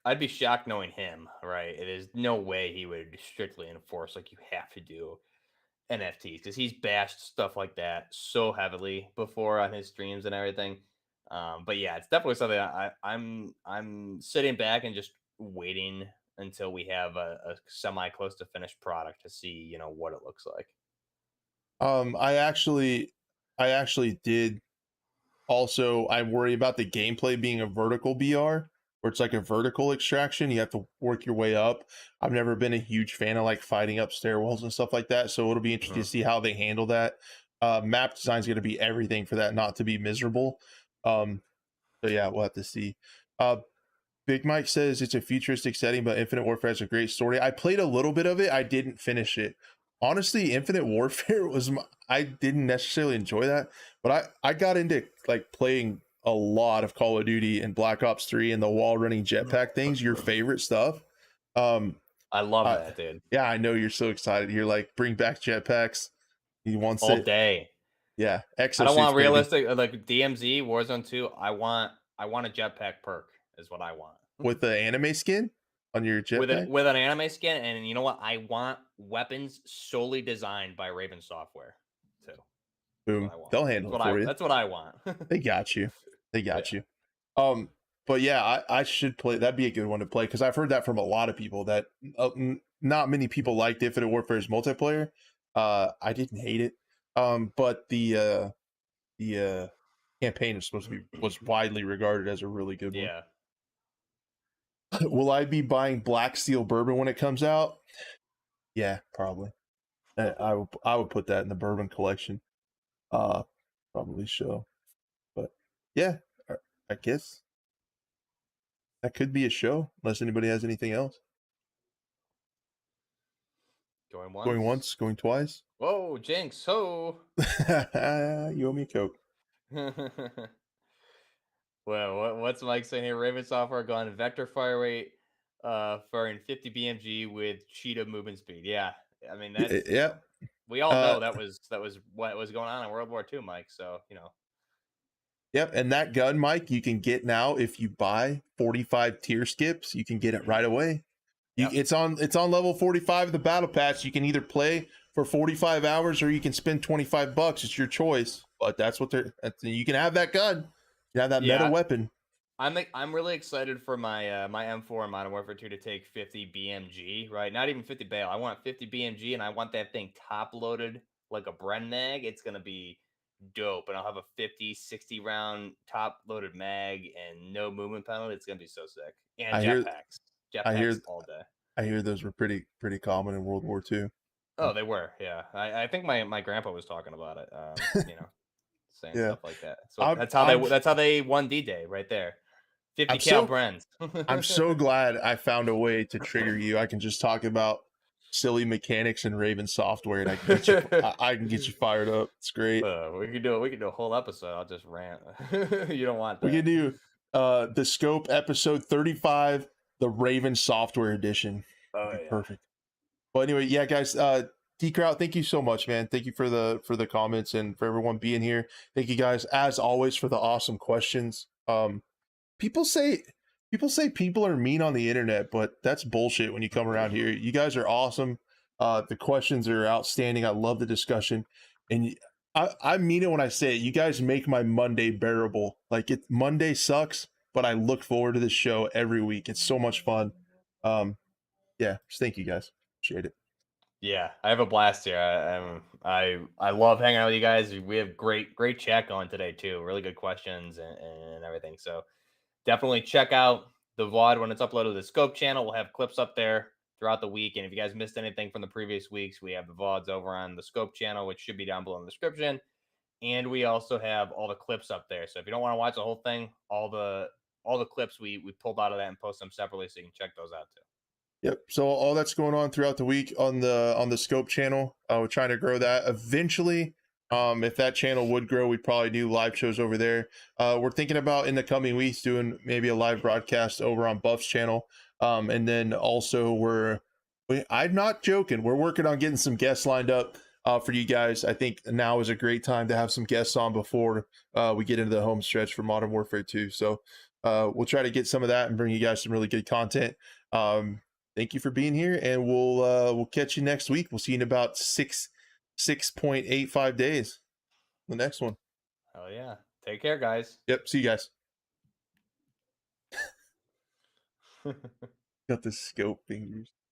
I'd be shocked knowing him, right? It is no way he would strictly enforce like you have to do NFTs because he's bashed stuff like that so heavily before on his streams and everything. But yeah, it's definitely something I'm sitting back and just waiting until we have a semi close to finished product to see, what it looks like. I actually did. Also, I worry about the gameplay being a vertical BR, where it's like a vertical extraction. You have to work your way up. I've never been a huge fan of like fighting up stairwells and stuff like that. So it'll be interesting to see how they handle that. Map design is going to be everything for that not to be miserable. So yeah, we'll have to see. Big Mike says it's a futuristic setting, but Infinite Warfare has a great story. I played a little bit of it. I didn't finish it. Honestly, Infinite Warfare I didn't necessarily enjoy that, but I got into like playing a lot of Call of Duty and Black Ops 3 and the wall running jetpack things, your favorite stuff. I love that, dude. Yeah, I know you're so excited. You're like, bring back jetpacks. He wants all it day. Yeah, I don't want realistic like DMZ Warzone 2. I want a jetpack perk is what I want. With the anime skin on your jetpack? With an anime skin, and you know what? I want weapons solely designed by Raven Software too. Boom. They'll handle it for you. That's what I want. They got you. You. But yeah, I should play. That'd be a good one to play because I've heard that from a lot of people that not many people liked Infinite Warfare's multiplayer. I didn't hate it. But the campaign was widely regarded as a really good one. Yeah. Will I be buying Black Steel Bourbon when it comes out? Yeah, probably. I would put that in the bourbon collection. probably show. But yeah, I guess that could be a show unless anybody has anything else. Going once. Going once, going twice. Whoa, Jinx. Ho. You owe me a Coke. Well, what's Mike saying here? Raven software gone vector fire rate, firing 50 BMG with cheetah movement speed. Yeah, I mean that's Yeah. we all know that was what was going on in World War II, Mike. So Yep, and that gun, Mike, you can get now if you buy 45 tier skips. You can get it right away. Yep. It's on level 45 of the battle pass. You can either play for 45 hours or you can spend $25. It's your choice. But that's what you can have that gun. You have that meta weapon. I'm really excited for my my M4 in Modern Warfare 2 to take 50 BMG, right? Not even 50 bale. I want 50 BMG and I want that thing top loaded like a Bren mag. It's going to be dope, and I'll have a 50 60 round top loaded mag and no movement penalty. It's going to be so sick. And jetpacks all day. I hear those were pretty common in World War II. Oh, they were. Yeah. I think my grandpa was talking about it. Saying stuff like that. So that's how they won D-Day right there. 50 cal Brens. I'm so glad I found a way to trigger you. I can just talk about silly mechanics and Raven software, and I can get you fired up. It's great. We could do a whole episode. I'll just rant. You don't want that. We could do the Scope episode 35, the Raven software edition. Oh yeah. Perfect. Well, anyway, yeah, guys. D-Kraut, thank you so much, man. Thank you for the comments and for everyone being here. Thank you guys, as always, for the awesome questions. People say people are mean on the internet, but that's bullshit when you come around here. You guys are awesome. The questions are outstanding. I love the discussion. And I mean it when I say it. You guys make my Monday bearable. Like Monday sucks, but I look forward to this show every week. It's so much fun. Yeah, just thank you guys. Appreciate it. Yeah, I have a blast here. I love hanging out with you guys. We have great chat going today too. Really good questions and everything. So definitely check out the VOD when it's uploaded to the Scope channel. We'll have clips up there throughout the week. And if you guys missed anything from the previous weeks, we have the VODs over on the Scope channel, which should be down below in the description. And we also have all the clips up there. So if you don't want to watch the whole thing, all the clips we pulled out of that and post them separately, so you can check those out too. Yep. So all that's going on throughout the week on the Scope channel. We're trying to grow that eventually. If that channel would grow, we'd probably do live shows over there. We're thinking about in the coming weeks doing maybe a live broadcast over on Buff's channel. And then also I'm not joking. We're working on getting some guests lined up for you guys. I think now is a great time to have some guests on before we get into the home stretch for Modern Warfare 2. So we'll try to get some of that and bring you guys some really good content. Thank you for being here, and we'll catch you next week. We'll see you in about 6.85 days. The next one. Oh yeah. Take care, guys. Yep. See you guys. Got the Scope fingers.